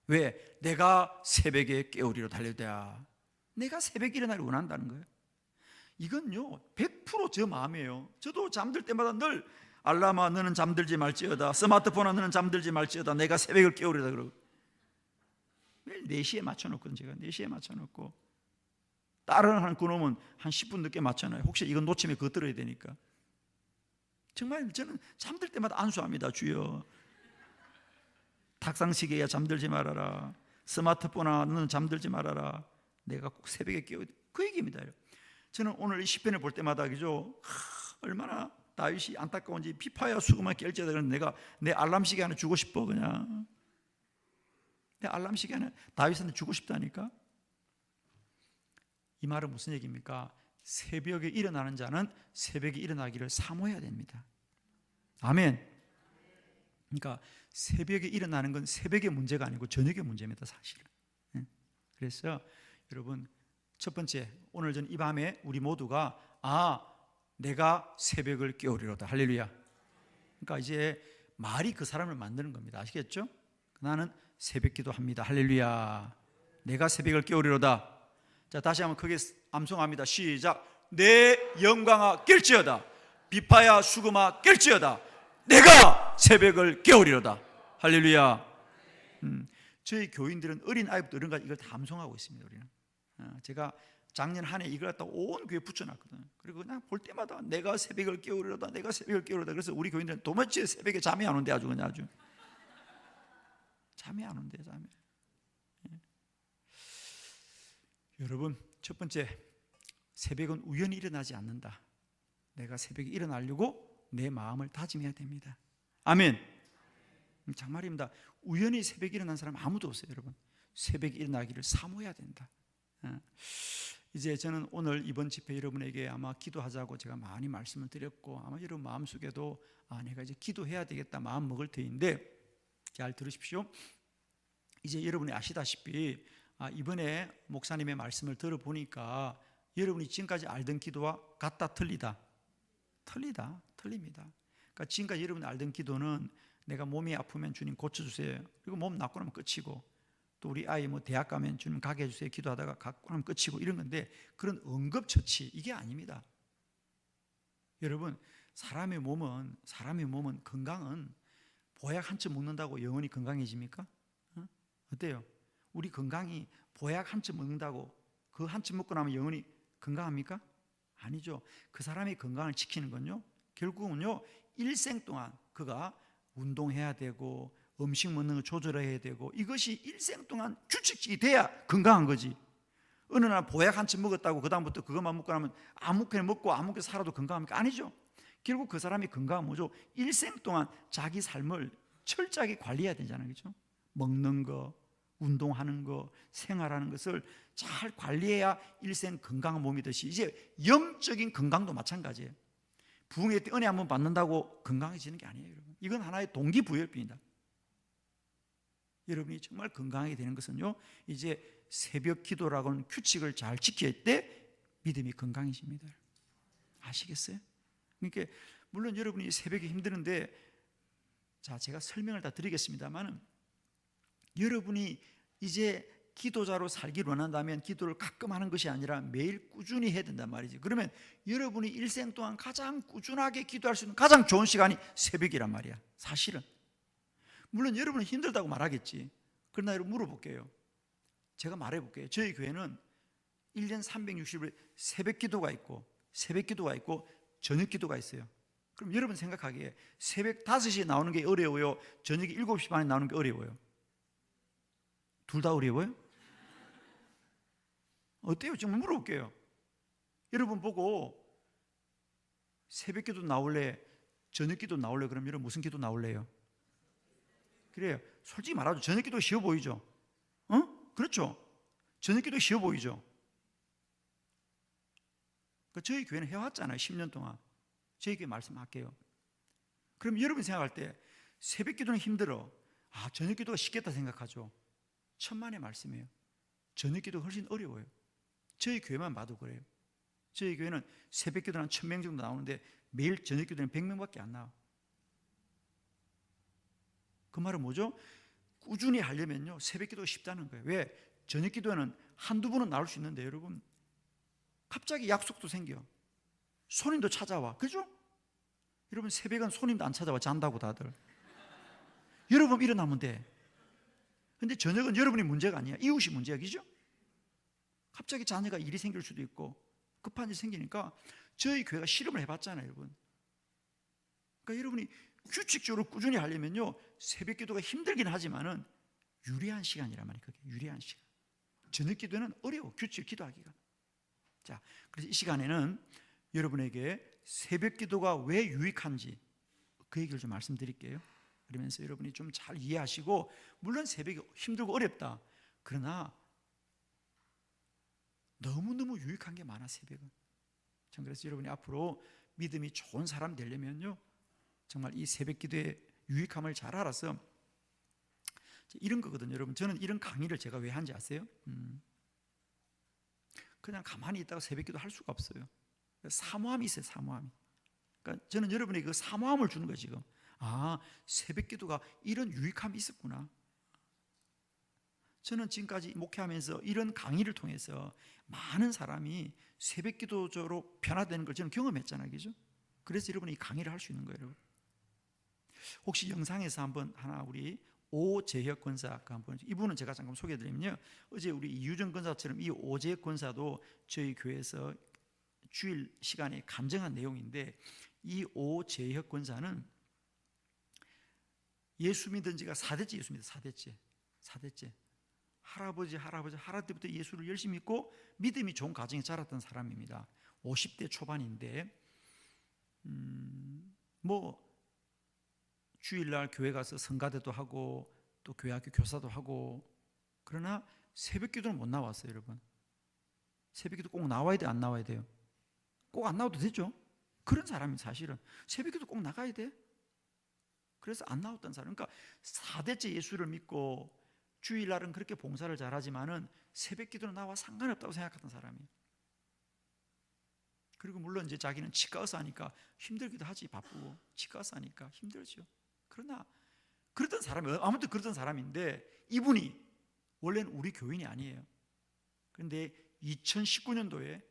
왜? 내가 새벽에 깨우리로 달려야. 내가 새벽에 일어나기를 원한다는 거예요. 이건요 100% 제 마음이에요. 저도 잠들 때마다 늘 알람아 너는 잠들지 말지어다, 스마트폰아 너는 잠들지 말지어다, 내가 새벽을 깨우리다 그러고 매일 4시에 맞춰놓거든요. 제가 4시에 맞춰놓고 다른 한 그놈은 한 10분 늦게 맞춰놔요. 혹시 이건 놓치면 그거 들어야 되니까. 정말 저는 잠들 때마다 안수합니다. 주여 탁상시계야 잠들지 말아라, 스마트폰아 너는 잠들지 말아라, 내가 꼭 새벽에 깨워. 그 얘기입니다. 저는 오늘 이 시편을 볼 때마다 그죠, 얼마나 다윗이 안타까운지. 비파야 수금아 깰지어다. 그런 내가 내 알람 시계 하나 주고 싶어. 그냥 내 알람 시계 하나 다윗한테 주고 싶다니까. 이 말은 무슨 얘기입니까? 새벽에 일어나는 자는 새벽에 일어나기를 사모해야 됩니다. 아멘. 그러니까 새벽에 일어나는 건 새벽의 문제가 아니고 저녁의 문제입니다, 사실은. 그래서 여러분 첫 번째, 오늘 전 이 밤에 우리 모두가 내가 새벽을 깨우리로다. 할렐루야. 그러니까 이제 말이 그 사람을 만드는 겁니다. 아시겠죠? 나는 새벽 기도합니다. 할렐루야. 내가 새벽을 깨우리로다. 자, 다시 한번 크게 암송합니다. 시작. 내 영광아 깰지어다, 비파야 수금아 깰지어다, 내가 새벽을 깨우리로다. 할렐루야. 저희 교인들은 어린 아이부터 어른까지 이걸 다 암송하고 있습니다. 우리는. 제가 작년 한 해 이걸 갖다 온 교회에 붙여놨거든요. 그리고 그냥 볼 때마다 내가 새벽을 깨우리로다, 내가 새벽을 깨우리로다. 그래서 우리 교인들은 도무지 새벽에 잠이 안 온대. 아주 그냥 아주 잠이 안 온대. 잠이. 여러분 첫 번째, 새벽은 우연히 일어나지 않는다. 내가 새벽에 일어나려고 내 마음을 다짐해야 됩니다. 아멘. 정말입니다. 우연히 새벽에 일어난 사람 아무도 없어요. 여러분 새벽에 일어나기를 사모해야 된다. 이제 저는 오늘 이번 집회 여러분에게 아마 기도하자고 제가 많이 말씀을 드렸고, 아마 여러분 마음속에도 내가 이제 기도해야 되겠다 마음 먹을 터인데, 잘 들으십시오. 이제 여러분이 아시다시피 이번에 목사님의 말씀을 들어보니까 여러분이 지금까지 알던 기도와 같다 틀리다? 틀립니다. 그러니까 지금까지 여러분이 알던 기도는 내가 몸이 아프면 주님 고쳐주세요, 그리고 몸 낫고 나면 끝이고, 또 우리 아이 뭐 대학 가면 주님 가게 해주세요 기도하다가 갖고 나면 끝이고 이런 건데, 그런 응급처치 이게 아닙니다. 여러분 사람의 몸은 건강은 보약 한 점 먹는다고 영원히 건강해집니까? 어때요? 우리 건강이 보약 한 점 먹는다고 그 한 점 먹고 나면 영원히 건강합니까? 아니죠. 그 사람의 건강을 지키는 건요 결국은요 일생 동안 그가 운동해야 되고 음식 먹는 거 조절해야 되고, 이것이 일생 동안 규칙이 돼야 건강한 거지. 어느 날 보약 한 점 먹었다고 그 다음부터 그것만 먹고 나면 아무렇게나 먹고 아무렇게 살아도 건강합니까? 아니죠. 결국 그 사람이 건강한 뭐죠? 일생 동안 자기 삶을 철저하게 관리해야 되잖아요. 그렇죠? 먹는 거, 운동하는 거, 생활하는 것을 잘 관리해야 일생 건강한 몸이 되듯이, 이제 영적인 건강도 마찬가지예요. 부흥회 때 은혜 한번 받는다고 건강해지는 게 아니에요. 여러분 이건 하나의 동기부여입니다. 여러분이 정말 건강하게 되는 것은요 이제 새벽 기도라고는 규칙을 잘 지킬 때 믿음이 건강해집니다. 아시겠어요? 그러니까 물론 여러분이 새벽에 힘드는데, 자 제가 설명을 다 드리겠습니다만, 여러분이 이제 기도자로 살기를 원한다면 기도를 가끔 하는 것이 아니라 매일 꾸준히 해야 된단 말이지. 그러면 여러분이 일생 동안 가장 꾸준하게 기도할 수 있는 가장 좋은 시간이 새벽이란 말이야. 사실은 물론 여러분은 힘들다고 말하겠지. 그러나 여러분 물어볼게요. 제가 말해볼게요. 저희 교회는 1년 360일 새벽 기도가 있고 저녁 기도가 있어요. 그럼 여러분 생각하기에 새벽 5시에 나오는 게 어려워요? 저녁 7시 반에 나오는 게 어려워요? 둘 다 어려워요? 어때요? 정말 물어볼게요. 여러분 보고 새벽 기도 나올래? 저녁 기도 나올래? 그럼 여러분 무슨 기도 나올래요? 그래요. 솔직히 말하죠. 저녁 기도 쉬워 보이죠? 그렇죠. 저녁 기도 쉬워 보이죠? 저희 교회는 해왔잖아요. 10년 동안. 저희 교회 말씀할게요. 그럼 여러분 생각할 때 새벽 기도는 힘들어. 저녁 기도가 쉽겠다 생각하죠. 천만의 말씀이에요. 저녁 기도가 훨씬 어려워요. 저희 교회만 봐도 그래요. 저희 교회는 새벽 기도는 한 1000명 정도 나오는데 매일 저녁 기도는 100명밖에 안 나와. 그 말은 뭐죠? 꾸준히 하려면요 새벽 기도가 쉽다는 거예요. 왜? 저녁 기도는 한두 번은 나올 수 있는데 여러분 갑자기 약속도 생겨. 손님도 찾아와. 그죠? 여러분 새벽은 손님도 안 찾아와. 잔다고 다들. 여러분 일어나면 돼. 근데 저녁은 여러분이 문제가 아니야. 이웃이 문제야. 그죠? 갑자기 자녀가 일이 생길 수도 있고 급한 일이 생기니까 저희 교회가 실험을 해봤잖아요. 여러분. 그러니까 여러분이 규칙적으로 꾸준히 하려면요 새벽 기도가 힘들긴 하지만은 유리한 시간이란 말이에요. 그게 유리한 시간. 저녁 기도는 어려워. 규칙 기도하기가. 자, 그래서 이 시간에는 여러분에게 새벽 기도가 왜 유익한지 그 얘기를 좀 말씀드릴게요. 그러면서 여러분이 좀 잘 이해하시고, 물론 새벽이 힘들고 어렵다. 그러나 너무너무 유익한 게 많아 새벽은. 전 그래서 여러분이 앞으로 믿음이 좋은 사람 되려면요 정말 이 새벽 기도의 유익함을 잘 알아서 이런 거거든요. 여러분 저는 이런 강의를 제가 왜 하는지 아세요? 그냥 가만히 있다가 새벽 기도 할 수가 없어요. 사모함이 있어요. 사모함이. 그러니까 저는 여러분에게 그 사모함을 주는 거예요. 지금 새벽 기도가 이런 유익함이 있었구나. 저는 지금까지 목회하면서 이런 강의를 통해서 많은 사람이 새벽 기도자로 변화되는 걸 저는 경험했잖아요. 그죠? 그래서 여러분이 이 강의를 할 수 있는 거예요. 여러분. 혹시 영상에서 한번 하나 우리 오재혁 권사 한번, 이분은 제가 잠깐 소개해드리면요 어제 우리 이유정 권사처럼 이 오재혁 권사도 저희 교회에서 주일 시간에 간증한 내용인데, 이 오재혁 권사는 예수 믿은 지가 4대째 예수 믿어. 4대째 할아버지 때부터 예수를 열심히 믿고 믿음이 좋은 가정에 자랐던 사람입니다. 50대 초반인데 뭐 주일날 교회 가서 성가대도 하고 또 교회학교 교사도 하고, 그러나 새벽 기도는 못 나왔어요. 여러분 새벽 기도 꼭 나와야 돼? 안 나와야 돼요? 꼭 안 나와도 되죠. 그런 사람이 사실은 새벽 기도 꼭 나가야 돼. 그래서 안 나왔던 사람. 그러니까 4대째 예수를 믿고 주일날은 그렇게 봉사를 잘하지만은 새벽 기도는 나와 상관없다고 생각하던 사람이에요. 그리고 물론 이제 자기는 치과 의사니까 힘들기도 하지. 바쁘고 치과 의사니까 힘들죠. 그러나 그랬던 사람이, 아무튼 그랬던 사람인데 이분이 원래는 우리 교인이 아니에요. 그런데 2019년도에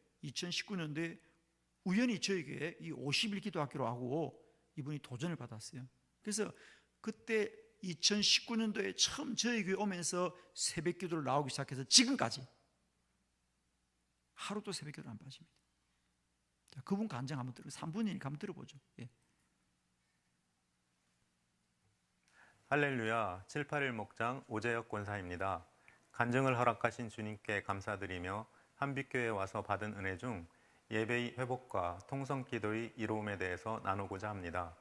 우연히 저희 교회에 이 50일 기도학교로 하고 이분이 도전을 받았어요. 그래서 그때 2019년도에 처음 저희 교회 오면서 새벽 기도를 나오기 시작해서 지금까지 하루도 새벽 기도를 안 빠집니다. 자, 그분 간증 한번 3분이니까 한번 들어보죠. 예. 할렐루야, 7, 8일 목장 오재혁 권사입니다. 간증을 허락하신 주님께 감사드리며 한빛교회에 와서 받은 은혜 중 예배의 회복과 통성기도의 이로움에 대해서 나누고자 합니다.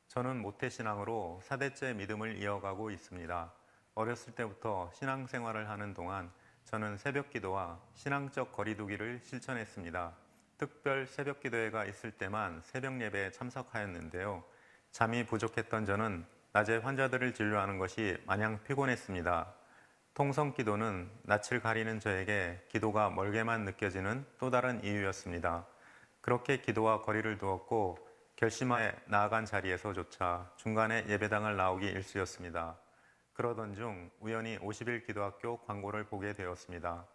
저는 모태신앙으로 4대째 믿음을 이어가고 있습니다. 어렸을 때부터 신앙생활을 하는 동안 저는 새벽기도와 신앙적 거리두기를 실천했습니다. 특별 새벽기도회가 있을 때만 새벽 예배에 참석하였는데요. 잠이 부족했던 저는 낮에 환자들을 진료하는 것이 마냥 피곤했습니다. 통성기도는 낯을 가리는 저에게 기도가 멀게만 느껴지는 또 다른 이유였습니다. 그렇게 기도와 거리를 두었고 결심하에 나아간 자리에서조차 중간에 예배당을 나오기 일쑤였습니다. 그러던 중 우연히 50일 기도학교 광고를 보게 되었습니다.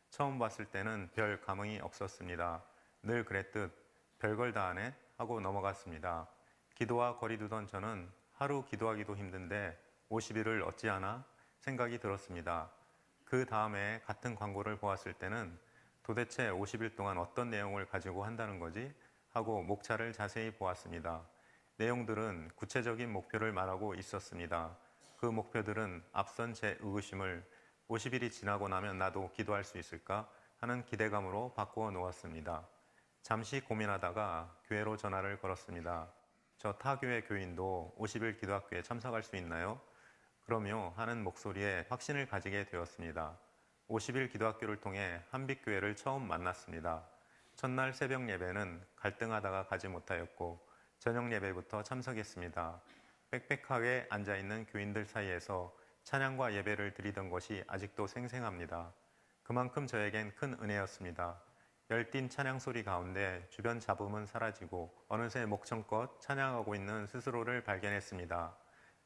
처음 봤을 때는 별 감흥이 없었습니다. 늘 그랬듯 별걸 다 하네 하고 넘어갔습니다. 기도와 거리 두던 저는 하루 기도하기도 힘든데 50일을 어찌하나 생각이 들었습니다. 그 다음에 같은 광고를 보았을 때는 도대체 50일 동안 어떤 내용을 가지고 한다는 거지? 하고 목차를 자세히 보았습니다. 내용들은 구체적인 목표를 말하고 있었습니다. 그 목표들은 앞선 제 의구심을 50일이 지나고 나면 나도 기도할 수 있을까 하는 기대감으로 바꾸어 놓았습니다. 잠시 고민하다가 교회로 전화를 걸었습니다. 저 타교회 교인도 50일 기도학교에 참석할 수 있나요? 그러며 하는 목소리에 확신을 가지게 되었습니다. 50일 기도학교를 통해 한빛교회를 처음 만났습니다. 첫날 새벽 예배는 갈등하다가 가지 못하였고 저녁 예배부터 참석했습니다. 빽빽하게 앉아있는 교인들 사이에서 찬양과 예배를 드리던 것이 아직도 생생합니다. 그만큼 저에겐 큰 은혜였습니다. 열띤 찬양 소리 가운데 주변 잡음은 사라지고 어느새 목청껏 찬양하고 있는 스스로를 발견했습니다.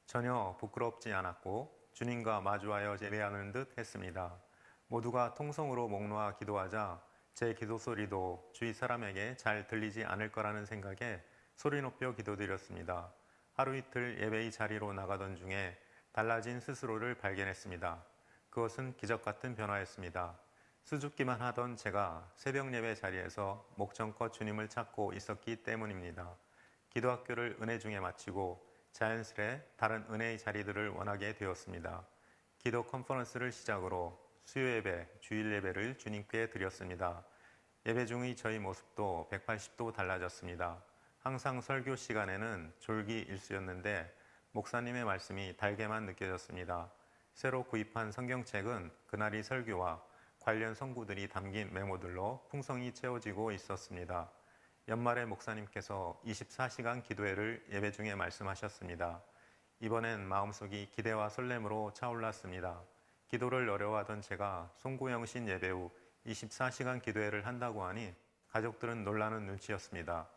전혀 부끄럽지 않았고 주님과 마주하여 예배하는 듯 했습니다. 모두가 통성으로 목 놓아 기도하자 제 기도 소리도 주위 사람에게 잘 들리지 않을 거라는 생각에 소리 높여 기도드렸습니다. 하루 이틀 예배의 자리로 나가던 중에 달라진 스스로를 발견했습니다. 그것은 기적 같은 변화였습니다. 수줍기만 하던 제가 새벽 예배 자리에서 목청껏 주님을 찾고 있었기 때문입니다. 기도학교를 은혜 중에 마치고 자연스레 다른 은혜의 자리들을 원하게 되었습니다. 기도 컨퍼런스를 시작으로 수요 예배, 주일 예배를 주님께 드렸습니다. 예배 중의 저희 모습도 180도 달라졌습니다. 항상 설교 시간에는 졸기 일수였는데 목사님의 말씀이 달게만 느껴졌습니다. 새로 구입한 성경책은 그날의 설교와 관련 성구들이 담긴 메모들로 풍성히 채워지고 있었습니다. 연말에 목사님께서 24시간 기도회를 예배 중에 말씀하셨습니다. 이번엔 마음속이 기대와 설렘으로 차올랐습니다. 기도를 어려워하던 제가 송구영신 예배 후 24시간 기도회를 한다고 하니 가족들은 놀라는 눈치였습니다.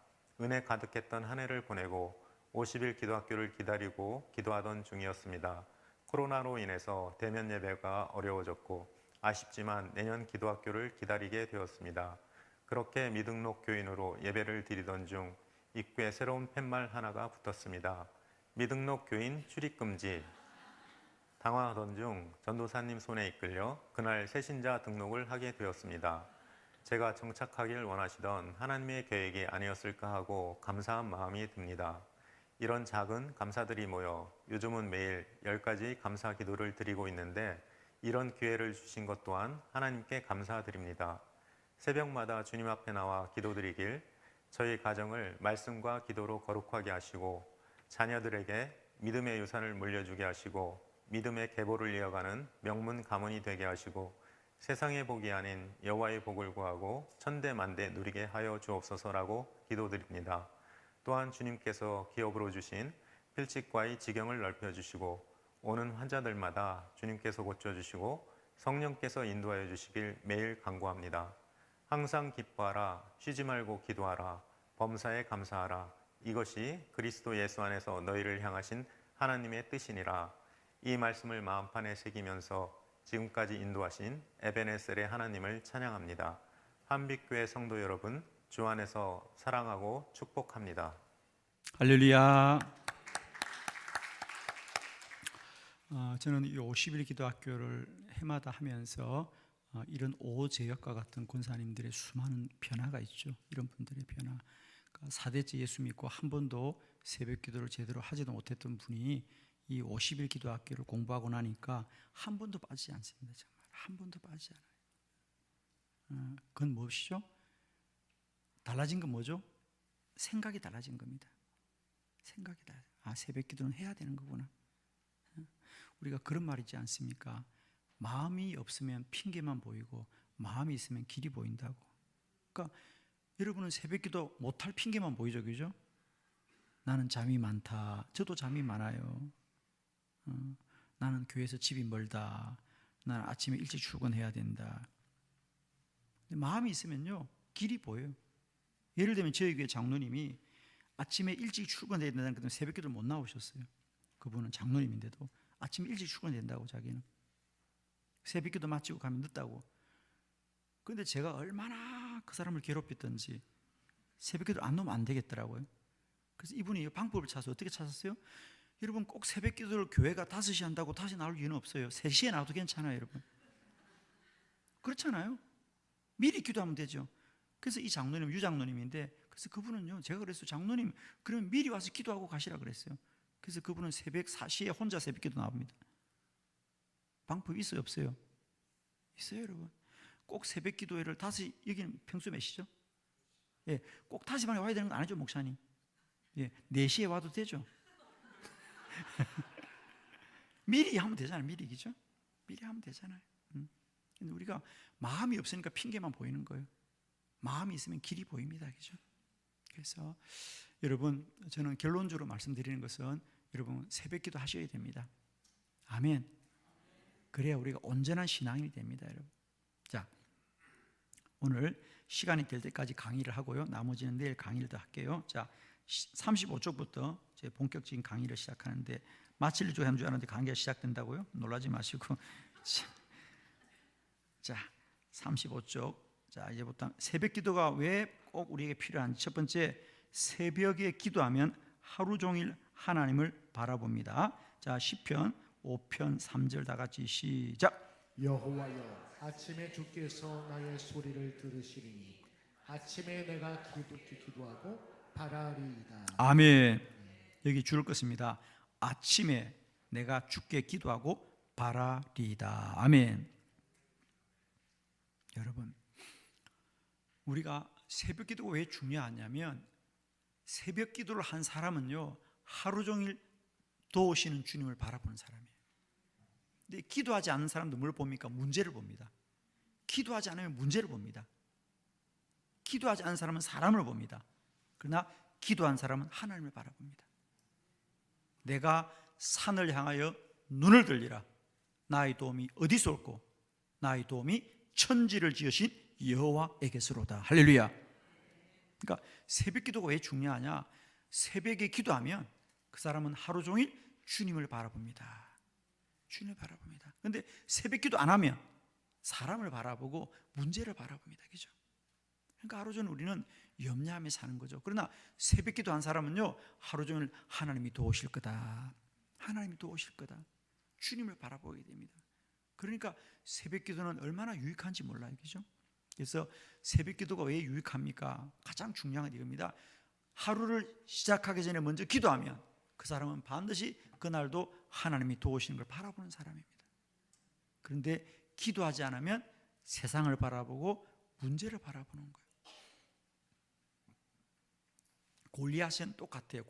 은혜 가득했던 한 해를 보내고 50일 기도학교를 기다리고 기도하던 중이었습니다. 코로나로 인해서 대면 예배가 어려워졌고 아쉽지만 내년 기도학교를 기다리게 되었습니다. 그렇게 미등록 교인으로 예배를 드리던 중 입구에 새로운 팻말 하나가 붙었습니다. 미등록 교인 출입금지. 당황하던 중 전도사님 손에 이끌려 그날 새신자 등록을 하게 되었습니다. 제가 정착하길 원하시던 하나님의 계획이 아니었을까 하고 감사한 마음이 듭니다. 이런 작은 감사들이 모여 요즘은 매일 10가지 감사 기도를 드리고 있는데 이런 기회를 주신 것 또한 하나님께 감사드립니다. 새벽마다 주님 앞에 나와 기도드리길 저희 가정을 말씀과 기도로 거룩하게 하시고 자녀들에게 믿음의 유산을 물려주게 하시고 믿음의 계보를 이어가는 명문 가문이 되게 하시고 세상의 복이 아닌 여호와의 복을 구하고 천대만대 누리게 하여 주옵소서라고 기도드립니다. 또한 주님께서 기업으로 주신 필직과의 지경을 넓혀주시고 오는 환자들마다 주님께서 고쳐주시고 성령께서 인도하여 주시길 매일 간구합니다. 항상 기뻐하라, 쉬지 말고 기도하라, 범사에 감사하라. 이것이 그리스도 예수 안에서 너희를 향하신 하나님의 뜻이니라. 이 말씀을 마음판에 새기면서 지금까지 인도하신 에베네셀의 하나님을 찬양합니다. 한빛교회 성도 여러분, 주 안에서 사랑하고 축복합니다. 할렐루야. 저는 이 50일 기도학교를 해마다 하면서 이런 오제역과 같은 권사님들의 수많은 변화가 있죠. 이런 분들의 변화. 그러니까 4대째 예수 믿고 한 번도 새벽 기도를 제대로 하지도 못했던 분이 이 50일 기도학교를 공부하고 나니까 한 번도 빠지지 않습니다. 정말 한 번도 빠지지 않아요. 그건 무엇이죠? 달라진 건 뭐죠? 생각이 달라진 겁니다. 생각이 달라져. 새벽 기도는 해야 되는 거구나. 우리가 그런 말이지 않습니까? 마음이 없으면 핑계만 보이고 마음이 있으면 길이 보인다고. 그러니까 여러분은 새벽 기도 못할 핑계만 보이죠, 그죠? 나는 잠이 많다. 저도 잠이 많아요. 나는 교회에서 집이 멀다. 나는 아침에 일찍 출근해야 된다. 근데 마음이 있으면요, 길이 보여요. 예를 들면 저희 교회 장로님이 아침에 일찍 출근해야 된다는 그 새벽 기도를 못 나오셨어요. 그분은 장로님인데도 아침에 일찍 출근해야 된다고 자기는. 새벽 기도 마치고 가면 늦다고. 그런데 제가 얼마나 그 사람을 괴롭혔던지 새벽 기도 안 놓으면 안 되겠더라고요. 그래서 이분이 방법을 찾아서 어떻게 찾았어요? 여러분 꼭 새벽 기도를 교회가 5시 한다고 다시 나올 이유는 없어요. 3시에 나와도 괜찮아요, 여러분. 그렇잖아요. 미리 기도하면 되죠. 그래서 이 장로님, 유장로님인데, 그래서 그분은요, 제가 그랬어요. 장로님, 그러면 미리 와서 기도하고 가시라 그랬어요. 그래서 그분은 새벽 4시에 혼자 새벽 기도 나옵니다. 방법이 있어요, 없어요? 있어요, 여러분. 꼭 새벽 기도회를 다시, 여기는 평소 몇 시죠? 예, 꼭 다시 반에 와야 되는 건 아니죠, 목사님. 예, 4시에 와도 되죠. 미리 하면 되잖아요, 미리, 그죠? 미리 하면 되잖아요. 근데 우리가 마음이 없으니까 핑계만 보이는 거예요. 마음이 있으면 길이 보입니다, 그죠? 그래서 여러분, 저는 결론적으로 말씀드리는 것은 여러분 새벽 기도 하셔야 됩니다. 아멘. 그래야 우리가 온전한 신앙인이 됩니다, 여러분. 자, 오늘 시간이 될 때까지 강의를 하고요. 나머지는 내일 강의를 더 할게요. 자, 35쪽부터 제 본격적인 강의를 시작하는데 마칠 줄 하는 줄 알았는데 강의가 시작된다고요? 놀라지 마시고 자, 35쪽. 자, 이제부터 새벽 기도가 왜 꼭 우리에게 필요한지. 첫 번째, 새벽에 기도하면 하루 종일 하나님을 바라봅니다. 자, 시편 5편 3절 다 같이 시작. 여호와여, 아침에 주께서 나의 소리를 들으시리니 아침에 내가 기도하고 바라리이다. 아멘. 여기 줄을 긋습니다. 아침에 내가 주께 기도하고 바라리이다. 아멘. 여러분, 우리가 새벽 기도가 왜 중요하냐면 새벽 기도를 한 사람은요 하루 종일 도우시는 주님을 바라보는 사람이에요. 근데 기도하지 않는 사람도 뭘 봅니까? 문제를 봅니다. 기도하지 않으면 문제를 봅니다. 기도하지 않는 사람은 사람을 봅니다. 그러나 기도한 사람은 하나님을 바라봅니다. 내가 산을 향하여 눈을 들리라. 나의 도움이 어디서 올꼬? 나의 도움이 천지를 지으신 여호와에게서로다. 할렐루야. 그러니까 새벽 기도가 왜 중요하냐? 새벽에 기도하면 그 사람은 하루 종일 주님을 바라봅니다. 주님을 바라봅니다. 그런데 새벽 기도 안 하면 사람을 바라보고 문제를 바라봅니다. 그죠? 그러니까 하루 종일 우리는 염려하며 사는 거죠. 그러나 새벽 기도 한 사람은요 하루 종일 하나님이 도우실 거다. 하나님이 도우실 거다. 주님을 바라보게 됩니다. 그러니까 새벽 기도는 얼마나 유익한지 몰라요. 그죠? 그래서 새벽 기도가 왜 유익합니까? 가장 중요한 건 이겁니다. 하루를 시작하기 전에 먼저 기도하면 그 사람은 반드시 그날도 하나님이 도우시는 걸 바라보는 사람입니다. 그런데 기도하지 않으면 세상을 바라보고 문제를 바라보는 거예요. 골리앗은 똑같아요.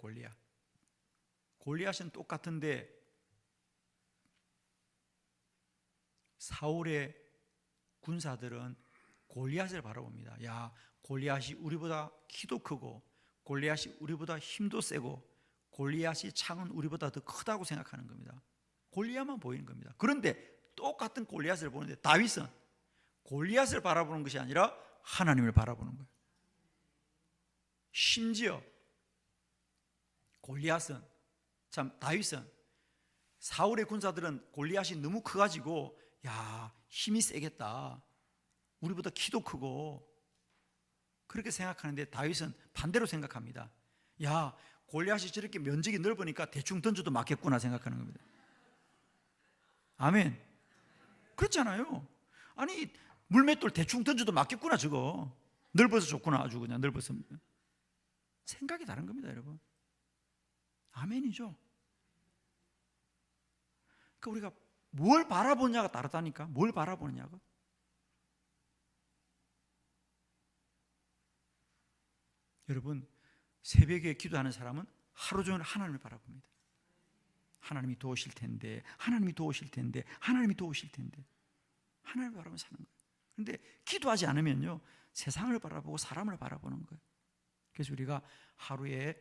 골리앗은 똑같은데 사울의 군사들은 골리앗을 바라봅니다. 야, 골리앗이 우리보다 키도 크고 골리앗이 우리보다 힘도 세고 골리앗이 창은 우리보다 더 크다고 생각하는 겁니다. 골리앗만 보이는 겁니다. 그런데 똑같은 골리앗을 보는데 다윗은 골리앗을 바라보는 것이 아니라 하나님을 바라보는 거예요. 심지어 다윗은 사울의 군사들은 골리앗이 너무 커가지고 야, 힘이 세겠다. 우리보다 키도 크고 그렇게 생각하는데 다윗은 반대로 생각합니다. 야, 골리앗이 저렇게 면적이 넓으니까 대충 던져도 맞겠구나 생각하는 겁니다. 아멘. 그렇잖아요. 아니 물맷돌 대충 던져도 맞겠구나. 저거 넓어서 좋구나. 아주 그냥 넓어서. 생각이 다른 겁니다, 여러분. 아멘이죠. 그러니까 우리가 뭘 바라보냐가 다르다니까. 뭘 바라보느냐가. 여러분, 새벽에 기도하는 사람은 하루 종일 하나님을 바라봅니다. 하나님이 도우실 텐데, 하나님이 도우실 텐데, 하나님이 도우실 텐데. 하나님을 바라보며 사는 거예요. 그런데 기도하지 않으면요 세상을 바라보고 사람을 바라보는 거예요. 그래서 우리가 하루에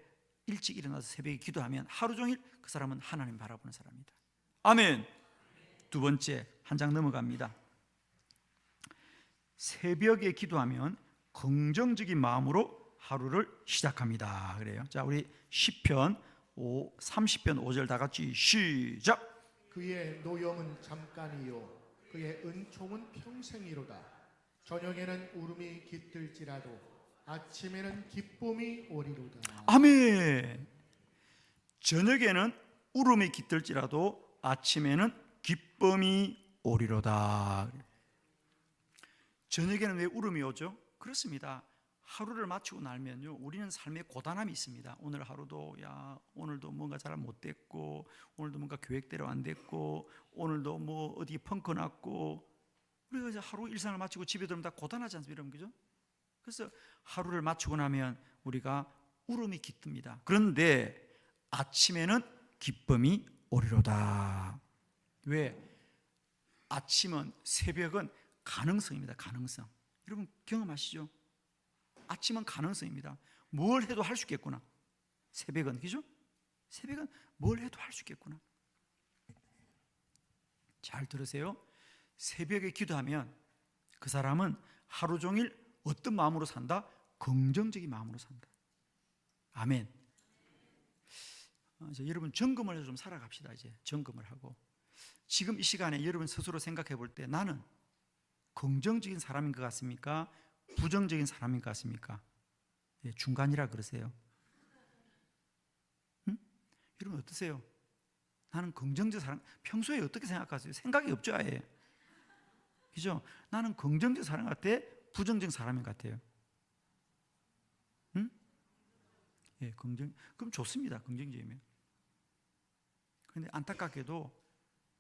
일찍 일어나서 새벽에 기도하면 하루 종일 그 사람은 하나님 바라보는 사람입니다. 아멘. 두 번째, 한 장 넘어갑니다. 새벽에 기도하면 긍정적인 마음으로 하루를 시작합니다. 그래요. 자, 우리 시편 30편 5절 다 같이 시작. 그의 노염은 잠깐이요 그의 은총은 평생이로다. 저녁에는 울음이 깃들지라도 아침에는 기쁨이 오리로다. 아멘. 저녁에는 울음이 깃들지라도 아침에는 기쁨이 오리로다. 저녁에는 왜 울음이 오죠? 그렇습니다. 하루를 마치고 나면요 우리는 삶에 고단함이 있습니다. 오늘 하루도 오늘도 뭔가 잘 못 됐고, 오늘도 뭔가 계획대로 안 됐고, 오늘도 뭐 어디 펑크 났고, 우리가 이제 하루 일상을 마치고 집에 들어오면 다 고단하지 않습니까, 여러분? 그죠? 그래서 하루를 마치고 나면 우리가 울음이 깃듭니다. 그런데 아침에는 기쁨이 오리로다. 왜? 아침은, 새벽은 가능성입니다. 가능성. 여러분 경험하시죠? 아침은 가능성입니다. 뭘 해도 할 수 있겠구나. 새벽은, 그죠? 새벽은 뭘 해도 할 수 있겠구나. 잘 들으세요. 새벽에 기도하면 그 사람은 하루 종일 어떤 마음으로 산다? 긍정적인 마음으로 산다. 아멘. 이제 여러분 점검을 해서 좀 살아갑시다. 이제 점검을 하고 지금 이 시간에 여러분 스스로 생각해 볼 때 나는 긍정적인 사람인 것 같습니까? 부정적인 사람인 것 같습니까? 예, 중간이라 그러세요. 응? 여러분 어떠세요? 나는 긍정적 사람, 평소에 어떻게 생각하세요? 생각이 없죠, 아예. 그죠? 나는 긍정적 사람 같아? 부정적 사람인 것 같아요? 응? 예, 그럼 좋습니다. 긍정적이면. 그런데 안타깝게도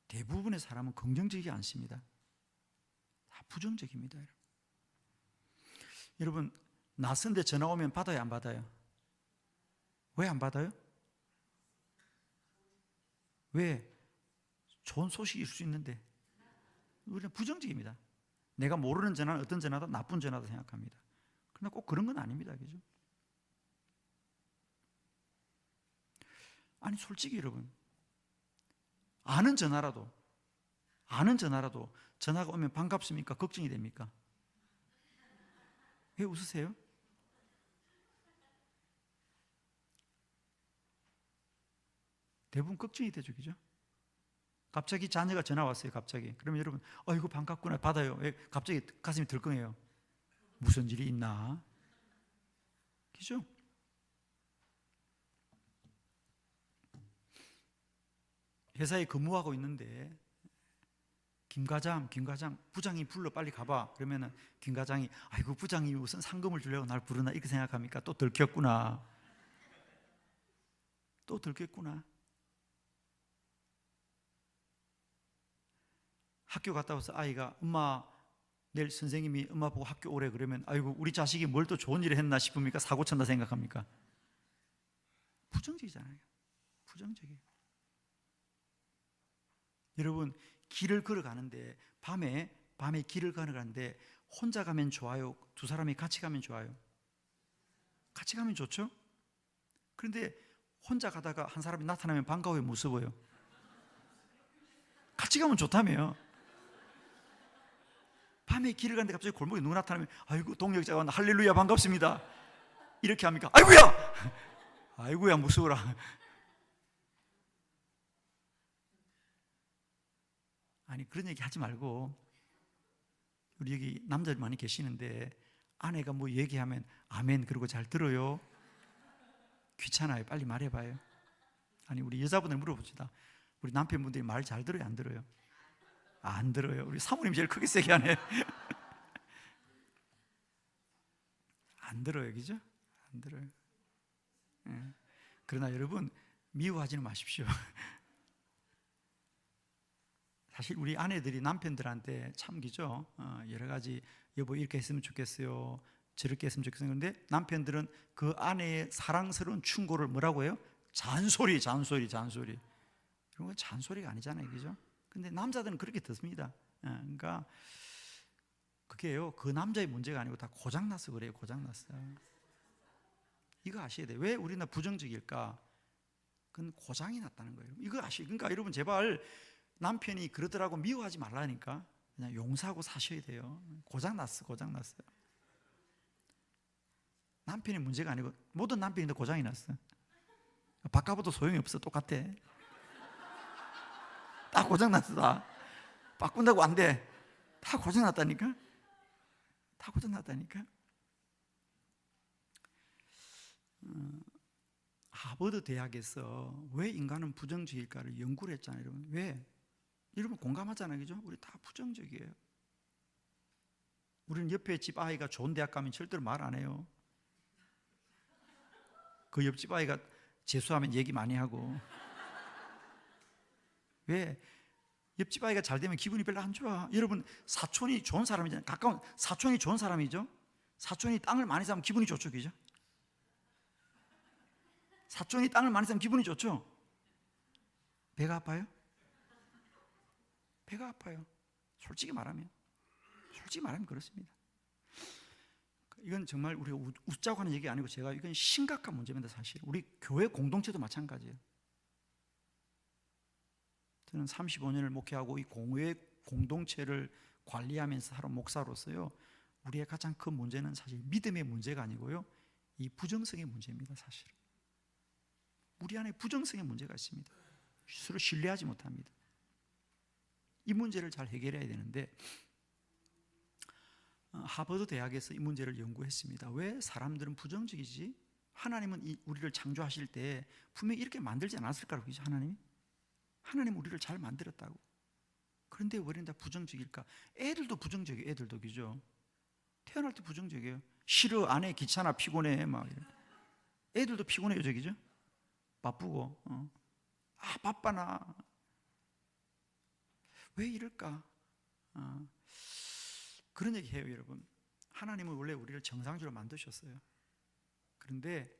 대부분의 사람은 긍정적이지 않습니다. 다 부정적입니다. 여러분, 낯선데 전화 오면 받아요, 안 받아요? 왜 안 받아요? 왜? 좋은 소식일 수 있는데. 우리는 부정적입니다. 내가 모르는 전화는 어떤 전화도 나쁜 전화도 생각합니다. 그러나 꼭 그런 건 아닙니다. 그죠? 아니, 솔직히 여러분, 아는 전화라도 전화가 오면 반갑습니까? 걱정이 됩니까? 왜 웃으세요? 대부분 걱정이 되죠, 그죠? 갑자기 자녀가 전화 왔어요, 갑자기. 그러면 여러분, 이거 반갑구나, 받아요. 왜 갑자기 가슴이 들컹해요? 무슨 일이 있나? 그죠? 회사에 근무하고 있는데 김 과장, 부장이 불러 빨리 가봐. 그러면은 김 과장이 아이고 부장이 무슨 상금을 주려고 날 부르나 이렇게 생각합니까? 또 들켰구나. 또 들켰구나. 학교 갔다 와서 아이가 엄마 내일 선생님이 엄마 보고 학교 오래 그러면 아이고 우리 자식이 뭘 또 좋은 일을 했나 싶습니까? 사고 쳤나 생각합니까? 부정적이잖아요. 부정적이에요. 여러분 길을 걸어가는데 밤에 길을 걸어가는데 혼자 가면 좋아요? 두 사람이 같이 가면 좋아요? 같이 가면 좋죠? 그런데 혼자 가다가 한 사람이 나타나면 반가워요? 무서워요? 같이 가면 좋다며요. 밤에 길을 가는데 갑자기 골목에 누구 나타나면 아이고 동역자가 왔나 할렐루야 반갑습니다 이렇게 합니까? 아이고야 무서워라. 아니 그런 얘기 하지 말고 우리 여기 남자들 많이 계시는데 아내가 뭐 얘기하면 아멘 그러고 잘 들어요? 귀찮아요. 빨리 말해봐요. 아니 우리 여자분들 물어봅시다. 우리 남편분들이 말 잘 들어요? 안 들어요? 안 들어요. 우리 사모님 제일 크게 세게 하네. 안 들어요. 그죠? 안 들어요. 예. 그러나 여러분 미워하지는 마십시오. 사실 우리 아내들이 남편들한테 참 그죠? 여러 가지 여보 이렇게 했으면 좋겠어요. 저렇게 했으면 좋겠어요. 그런데 남편들은 그 아내의 사랑스러운 충고를 뭐라고 해요? 잔소리. 그런 건 잔소리가 아니잖아요. 그죠? 근데 남자들은 그렇게 듣습니다. 그러니까 그게요. 그 남자의 문제가 아니고 다 고장났어 그래요. 고장났어. 이거 아셔야 돼요. 왜 우리는 부정적일까? 그건 고장이 났다는 거예요. 이거 그러니까 여러분 제발 남편이 그러더라고 미워하지 말라니까 그냥 용서하고 사셔야 돼요. 고장났어. 남편이 문제가 아니고 모든 남편이 다 고장이 났어. 바꿔봐도 소용이 없어. 똑같아. 다 고장났어. 다 바꾼다고 안 돼. 다 고장났다니까. 하버드 대학에서 왜 인간은 부정적일까를 연구를 했잖아요. 여러분 왜? 여러분 공감하잖아요. 그죠? 우리 다 부정적이에요. 우리는 옆에 집 아이가 좋은 대학 가면 절대로 말 안 해요. 그 옆집 아이가 재수하면 얘기 많이 하고. 왜? 옆집 아이가 잘 되면 기분이 별로 안 좋아. 여러분 사촌이 좋은 사람이잖아요. 가까운 사촌이 좋은 사람이죠. 사촌이 땅을 많이 사면 기분이 좋죠. 그죠? 사촌이 땅을 많이 사면 기분이 좋죠. 배가 아파요? 배가 아파요. 솔직히 말하면 그렇습니다. 이건 정말 우리가 웃자고 하는 얘기 아니고 제가 이건 심각한 문제입니다. 사실 우리 교회 공동체도 마찬가지예요. 저는 35년을 목회하고 이 공회 공동체를 관리하면서 살아온 목사로서요 우리의 가장 큰 문제는 사실 믿음의 문제가 아니고요, 이 부정성의 문제입니다. 사실은 우리 안에 부정성의 문제가 있습니다. 서로 신뢰하지 못합니다. 이 문제를 잘 해결해야 되는데, 하버드 대학에서 이 문제를 연구했습니다. 왜 사람들은 부정적이지? 하나님은 우리를 창조하실 때 분명히 이렇게 만들지 않았을까라고, 그죠? 하나님 우리를 잘 만들었다고. 그런데 왜 이런다 부정적일까? 애들도 부정적이에요. 애들도, 그죠? 태어날 때 부정적이에요. 싫어, 안 해, 귀찮아, 피곤해, 막 이런. 애들도 피곤해요, 저기죠? 바쁘고, 바빠 나. 왜 이럴까? 그런 얘기해요, 여러분. 하나님은 원래 우리를 정상적으로 만드셨어요. 그런데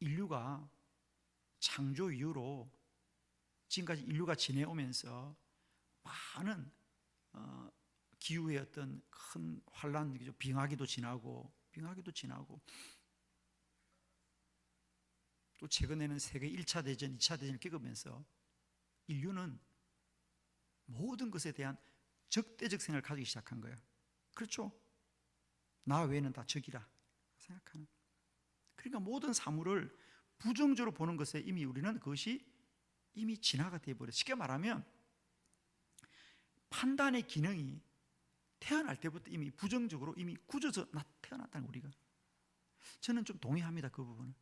인류가 창조 이후로 지금까지 인류가 지내오면서 많은 기후의 어떤 큰 환란, 빙하기도 지나고 또 최근에는 세계 1차 대전, 2차 대전을 겪으면서 인류는 모든 것에 대한 적대적 생각을 가지기 시작한 거야. 그렇죠? 나 외에는 다 적이라 생각하는. 그러니까 모든 사물을 부정적으로 보는 것에 이미 우리는 그것이 이미 진화가 되어버려요. 쉽게 말하면 판단의 기능이 태어날 때부터 이미 부정적으로 이미 굳어져 태어났다는, 우리가. 저는 좀 동의합니다, 그 부분은.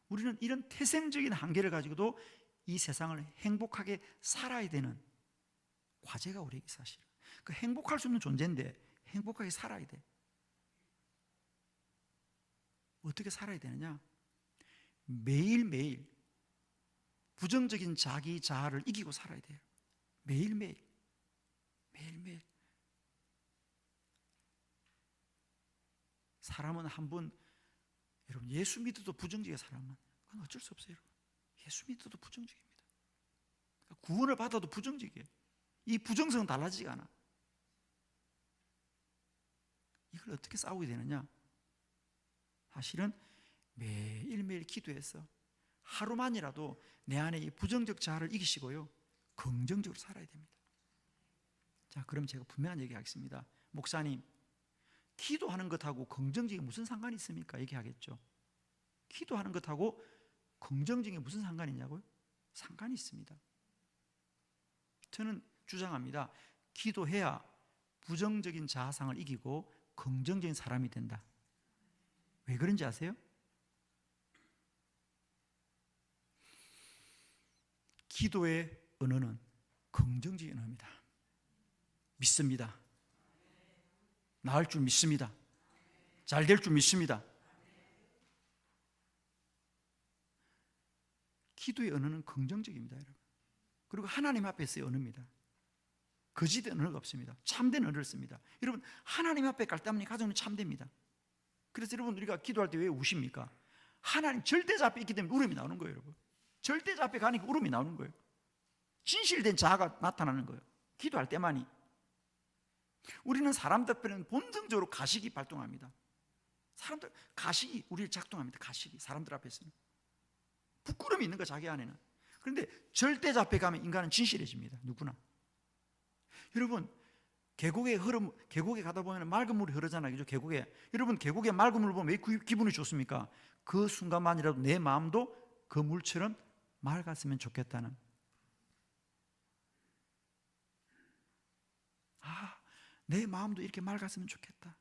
우리는 이런 태생적인 한계를 가지고도 이 세상을 행복하게 살아야 되는 과제가 우리에게 사실은. 그 행복할 수 없는 존재인데 행복하게 살아야 돼. 어떻게 살아야 되느냐? 매일매일 부정적인 자기 자아를 이기고 살아야 돼요. 매일매일. 사람은 한번, 여러분, 예수 믿어도 부정적인 사람은 그건 어쩔 수 없어요. 여러분. 예수 믿어도 부정적입니다. 그러니까 구원을 받아도 부정적이에요. 이 부정성은 달라지지가 않아. 이걸 어떻게 싸우게 되느냐? 사실은 매일매일 기도해서 하루만이라도 내 안에 이 부정적 자아를 이기시고요, 긍정적으로 살아야 됩니다. 자, 그럼 제가 분명한 얘기 하겠습니다. 목사님, 기도하는 것하고 긍정적인 무슨 상관이 있습니까? 얘기하겠죠. 기도하는 것하고 긍정적인 무슨 상관이 있냐고요? 상관이 있습니다. 저는 주장합니다. 기도해야 부정적인 자아상을 이기고 긍정적인 사람이 된다. 왜 그런지 아세요? 기도의 언어는 긍정적인 언어입니다. 믿습니다. 나을 줄 믿습니다. 잘 될 줄 믿습니다. 기도의 언어는 긍정적입니다, 여러분. 그리고 하나님 앞에서의 언어입니다. 거짓된 언어가 없습니다. 참된 언어를 씁니다. 여러분, 하나님 앞에 갈 때 가정은 참됩니다. 그래서 여러분, 우리가 기도할 때 왜 우십니까? 하나님 절대자 앞에 있기 때문에 울음이 나오는 거예요, 여러분. 절대자 앞에 가니까 울음이 나오는 거예요. 진실된 자아가 나타나는 거예요, 기도할 때만이. 우리는 사람들 앞에는 본능적으로 가식이 발동합니다. 사람들, 가식이 우리를 작동합니다. 가식이 사람들 앞에서는 부끄러움이 있는 거, 자기 안에는. 그런데 절대자 앞에 가면 인간은 진실해집니다. 누구나. 여러분, 계곡에 가다 보면 맑은 물이 흐르잖아요, 그죠? 계곡에. 여러분, 계곡에 맑은 물을 보면 왜 기분이 좋습니까? 그 순간만이라도 내 마음도 그 물처럼 맑았으면 좋겠다는. 내 마음도 이렇게 맑았으면 좋겠다.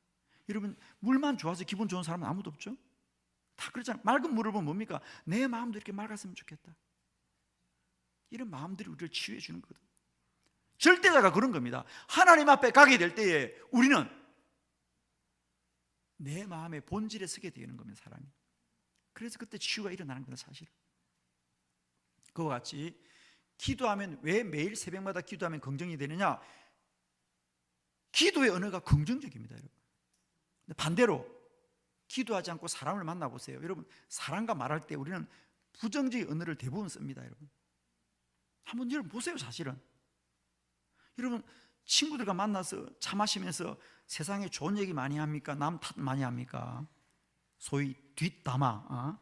여러분, 물만 좋아서 기분 좋은 사람은 아무도 없죠? 다 그렇잖아요. 맑은 물을 보면 뭡니까? 내 마음도 이렇게 맑았으면 좋겠다. 이런 마음들이 우리를 치유해 주는 거거든. 절대자가 그런 겁니다. 하나님 앞에 가게 될 때에 우리는 내 마음의 본질에 서게 되는 겁니다, 사람이. 그래서 그때 치유가 일어나는 거다, 사실. 그와 같이 기도하면, 왜 매일 새벽마다 기도하면 긍정이 되느냐? 기도의 언어가 긍정적입니다, 여러분. 근데 반대로 기도하지 않고 사람을 만나보세요. 여러분, 사람과 말할 때 우리는 부정적인 언어를 대부분 씁니다, 여러분. 한번 여러분 보세요, 사실은. 여러분, 친구들과 만나서 차 마시면서 세상에 좋은 얘기 많이 합니까? 남 탓 많이 합니까? 소위 뒷담화.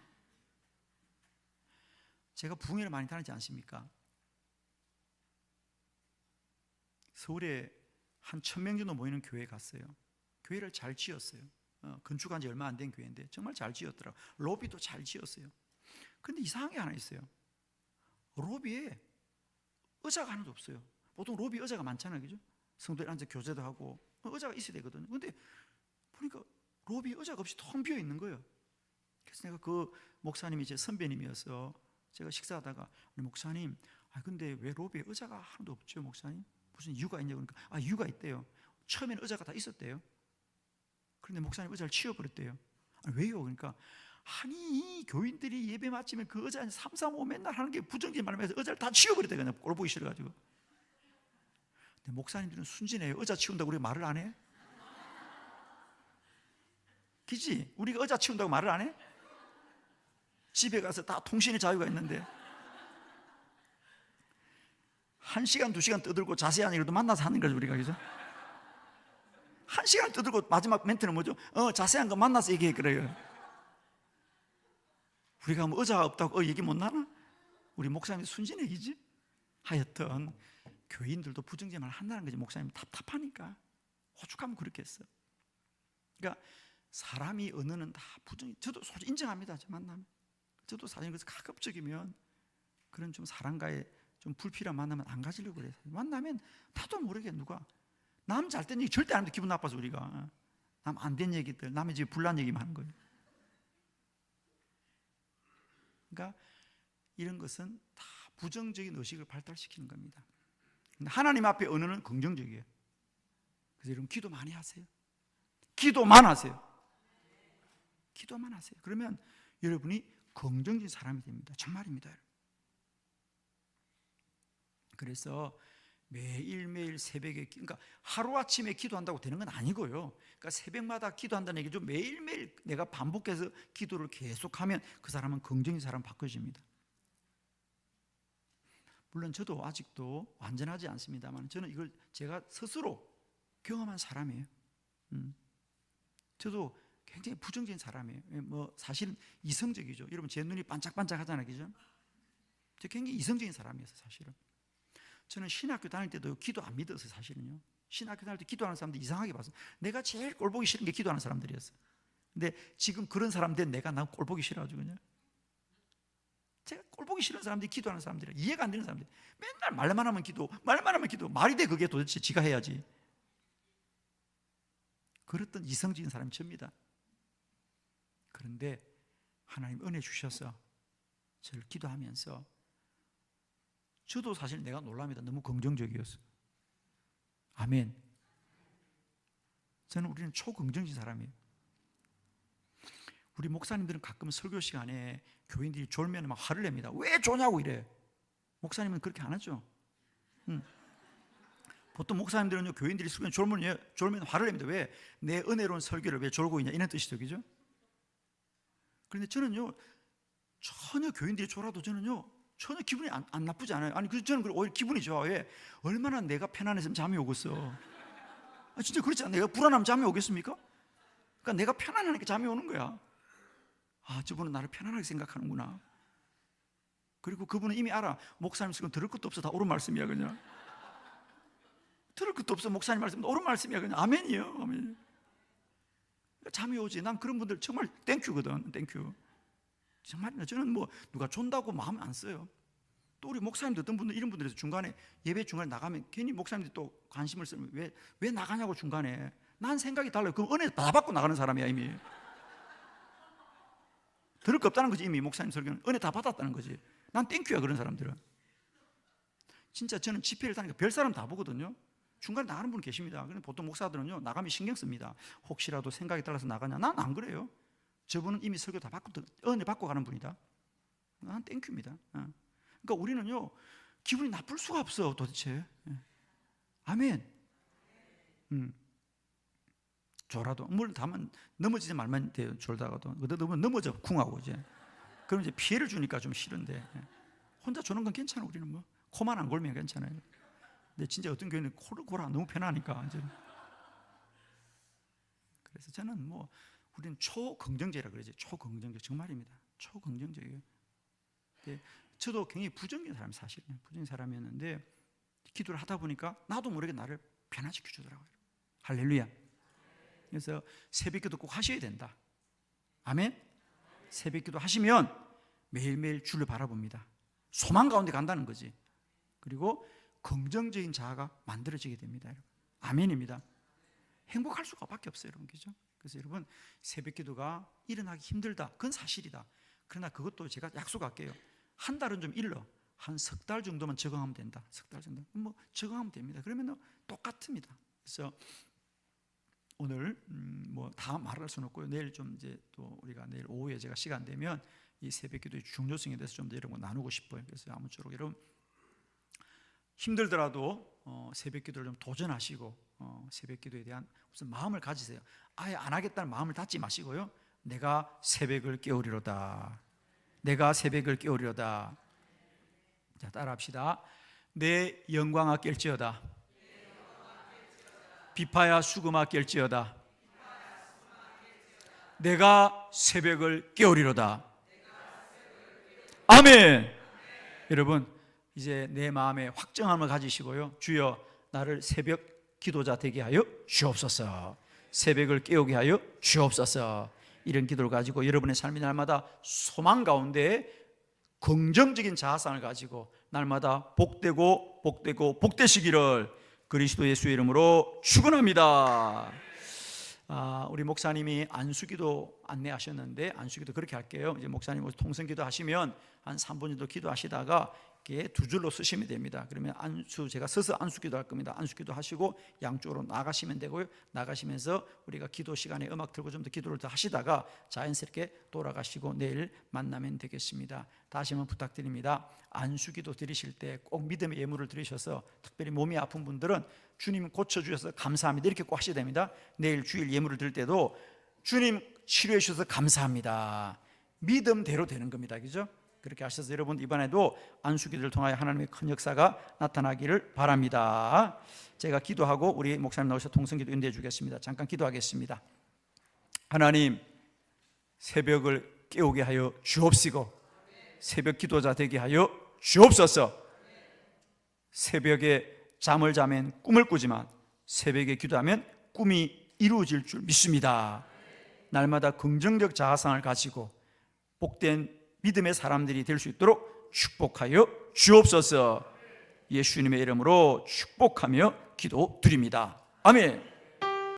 제가 부흥회를 많이 다니지 않습니까? 서울에 한 1,000명 정도 모이는 교회에 갔어요. 교회를 잘 지었어요. 건축한 지 얼마 안 된 교회인데 정말 잘 지었더라고요. 로비도 잘 지었어요. 근데 이상한 게 하나 있어요. 로비에 의자가 하나도 없어요. 보통 로비 의자가 많잖아요, 그죠? 성도들 앉아 교제도 하고 의자가 있어야 되거든요. 근데 보니까 로비 의자가 없이 텅 비어 있는 거예요. 그래서 내가 그 목사님이 제 선배님이어서 제가 식사하다가 목사님, 근데 왜 로비에 의자가 하나도 없죠, 목사님? 무슨 이유가 있냐고. 그러니까 이유가 있대요. 처음에는 의자가 다 있었대요. 그런데 목사님 의자를 치워버렸대요. 왜요? 그러니까 이 교인들이 예배 마치면 그 의자 3, 3, 5 맨날 하는 게 부정적인 말하면서 의자를 다 치워버렸대요. 그냥 꼴 보기 싫어가지고. 근데 목사님들은 순진해요. 의자 치운다고 우리가 말을 안 해? 그치? 우리가 의자 치운다고 말을 안 해? 집에 가서 다 통신의 자유가 있는데 1시간, 2시간 떠들고 자세한 얘기도 만나서 하는 거죠, 우리가. 그죠? 1시간 떠들고 마지막 멘트는 뭐죠? 자세한 거 만나서 얘기해. 그래요. 우리가 뭐 의자가 없다고 얘기 못 나나? 우리 목사님 순진해기지? 하여튼 교인들도 부정적인 말 한다는 거지. 목사님 답답하니까. 오죽하면 그렇게 했어. 그러니까 사람이 언어는 다 부정. 저도 솔직히 인정합니다. 저 만나면. 저도 사실 그래서 가급적이면 그런 좀 사람과의 좀 불필요한 만나면 안 가지려고 그래요. 만나면 나도 모르게 누가 남 잘 된 얘기 절대 안 하는데 기분 나빠서 우리가 남 안 된 얘기들, 남의 집에 불난 얘기만 하는 거예요. 그러니까 이런 것은 다 부정적인 의식을 발달시키는 겁니다. 근데 하나님 앞에 언어는 긍정적이에요. 그래서 여러분 기도 많이 하세요. 기도만 하세요. 기도만 하세요. 그러면 여러분이 긍정적인 사람이 됩니다. 정말입니다. 그래서 매일매일 새벽에, 그러니까 하루아침에 기도한다고 되는 건 아니고요. 그러니까 새벽마다 기도한다는 얘기죠. 매일매일 내가 반복해서 기도를 계속하면 그 사람은 긍정적인 사람 바꿔집니다. 물론 저도 아직도 완전하지 않습니다만 저는 이걸 제가 스스로 경험한 사람이에요. 저도 굉장히 부정적인 사람이에요. 뭐 사실은 이성적이죠. 여러분 제 눈이 반짝반짝 하잖아요, 그죠? 저 굉장히 이성적인 사람이었어요, 사실은. 저는 신학교 다닐 때도 기도 안 믿었어요, 사실은요. 신학교 다닐 때 기도하는 사람들 이상하게 봤어요. 내가 제일 꼴보기 싫은 게 기도하는 사람들이었어요. 근데 지금 그런 사람 된 내가 난 꼴보기 싫어가지고 그냥 제가 꼴보기 싫은 사람들이 기도하는 사람들이에요. 이해가 안 되는 사람들. 맨날 말만 하면 기도, 말만 하면 기도. 말이 돼 그게 도대체 지가 해야지. 그랬던 이성적인 사람이 접니다. 그런데 하나님 은혜 주셔서 저를 기도하면서 저도 사실 내가 놀랍니다. 너무 긍정적이었어요. 아멘. 저는 우리는 초긍정적인 사람이에요. 우리 목사님들은 가끔 설교 시간에 교인들이 졸면 막 화를 냅니다. 왜 조냐고 이래. 목사님은 그렇게 안 하죠. 보통 목사님들은요, 교인들이 졸면 화를 냅니다. 왜? 내 은혜로운 설교를 왜 졸고 있냐 이런 뜻이죠, 그죠? 그런데 저는요, 전혀 교인들이 졸아도 저는요 전혀 기분이 안 나쁘지 않아요. 아니, 그래서 저는 오히려 기분이 좋아요. 얼마나 내가 편안했으면 잠이 오겠어. 진짜 그렇지 않아요? 내가 불안하면 잠이 오겠습니까? 그러니까 내가 편안하니까 잠이 오는 거야. 저분은 나를 편안하게 생각하는구나. 그리고 그분은 이미 알아. 목사님 지금 들을 것도 없어. 다 옳은 말씀이야 그냥. 들을 것도 없어. 목사님 말씀 옳은 말씀이야 그냥. 아멘이에요. 아멘. 그러니까 잠이 오지. 난 그런 분들 정말 땡큐거든. 땡큐. 정말 저는 뭐 누가 존다고 마음 안 써요. 또 우리 목사님들 어떤 분들 이런 분들에서 중간에 예배 중간에 나가면 괜히 목사님들이 또 관심을 쓰면 왜 나가냐고 중간에. 난 생각이 달라요. 그럼 은혜 다 받고 나가는 사람이야 이미. 들을 거 없다는 거지 이미. 목사님 설교는 은혜 다 받았다는 거지. 난 땡큐야 그런 사람들은. 진짜 저는 집회를 다니까 별 사람 다 보거든요. 중간에 나가는 분 계십니다. 그런데 보통 목사들은요 나가면 신경 씁니다. 혹시라도 생각이 달라서 나가냐. 난 안 그래요. 저분은 이미 설교 다 받고 은혜 받고 가는 분이다. 난 땡큐입니다. 그러니까 우리는요 기분이 나쁠 수가 없어 도대체. 아멘. 졸아도 물론 다만 넘어지지 말만 돼요. 졸다가도 넘어져 쿵하고 이제 그럼 이제 피해를 주니까 좀 싫은데 혼자 조는 건 괜찮아. 우리는 뭐 코만 안 골면 괜찮아요. 근데 진짜 어떤 교회는 코를 골아 너무 편하니까 이제. 그래서 저는 뭐 우리는 초긍정적이라 그러지. 초긍정적 정말입니다. 초긍정적이에요. 저도 굉장히 부정적인 사람이 사실은 부정적인 사람이었는데 기도를 하다 보니까 나도 모르게 나를 변화시켜 주더라고요. 할렐루야. 그래서 새벽기도 꼭 하셔야 된다. 아멘. 새벽기도 하시면 매일매일 주를 바라봅니다. 소망 가운데 간다는 거지. 그리고 긍정적인 자아가 만들어지게 됩니다. 여러분. 아멘입니다. 행복할 수가 밖에 없어요, 여러분. 그죠? 그래서 여러분, 새벽기도가 일어나기 힘들다. 그건 사실이다. 그러나 그것도 제가 약속할게요. 한 달은 좀 일러. 한 석 달 정도만 적응하면 된다. 석 달 정도. 뭐 적응하면 됩니다. 그러면 똑같습니다. 그래서 오늘 뭐 다 말할 수는 없고요. 내일 좀 이제 또 우리가 내일 오후에 제가 시간 되면 이 새벽기도의 중요성에 대해서 좀 더 여러분 나누고 싶어요. 그래서 아무쪼록 여러분 힘들더라도 새벽기도를 좀 도전하시고 새벽기도에 대한 무슨 마음을 가지세요. 아예 안 하겠다는 마음을 갖지 마시고요. 내가 새벽을 깨우리로다. 내가 새벽을 깨우리로다. 자, 따라합시다. 내 영광아 깰지어다. 비파야 수금아 깰지어다. 내가 새벽을 깨우리로다. 아멘. 여러분 이제 내 마음에 확정함을 가지시고요. 주여 나를 새벽 기도자 되게 하여 주옵소서. 새벽을 깨우게 하여 주옵소서. 이런 기도를 가지고 여러분의 삶이 날마다 소망 가운데 긍정적인 자아상을 가지고 날마다 복되고 복되고 복되시기를 그리스도 예수의 이름으로 축원합니다. 우리 목사님이 안수기도 안내하셨는데 안수기도 그렇게 할게요. 이제 목사님 통성기도 하시면 한 3분 정도 기도하시다가 이렇게 두 줄로 쓰시면 됩니다. 그러면 제가 서서 안수기도 할 겁니다. 안수기도 하시고 양쪽으로 나가시면 되고요. 나가시면서 우리가 기도 시간에 음악 틀고 좀 더 기도를 더 하시다가 자연스럽게 돌아가시고 내일 만나면 되겠습니다. 다시 한번 부탁드립니다. 안수기도 드리실 때 꼭 믿음의 예물을 드리셔서 특별히 몸이 아픈 분들은 주님 고쳐주셔서 감사합니다 이렇게 꼭 하셔야 됩니다. 내일 주일 예물을 드릴 때도 주님 치료해 주셔서 감사합니다. 믿음대로 되는 겁니다. 그죠? 그렇게 하셔서 여러분 이번에도 안수기도를 통하여 하나님의 큰 역사가 나타나기를 바랍니다. 제가 기도하고 우리 목사님 나오셔서 통성기도 인도해 주겠습니다. 잠깐 기도하겠습니다. 하나님 새벽을 깨우게 하여 주옵시고 새벽 기도자 되게 하여 주옵소서. 새벽에 잠을 자면 꿈을 꾸지만 새벽에 기도하면 꿈이 이루어질 줄 믿습니다. 날마다 긍정적 자아상을 가지고 복된 믿음의 사람들이 될 수 있도록 축복하여 주옵소서. 예수님의 이름으로 축복하며 기도드립니다. 아멘.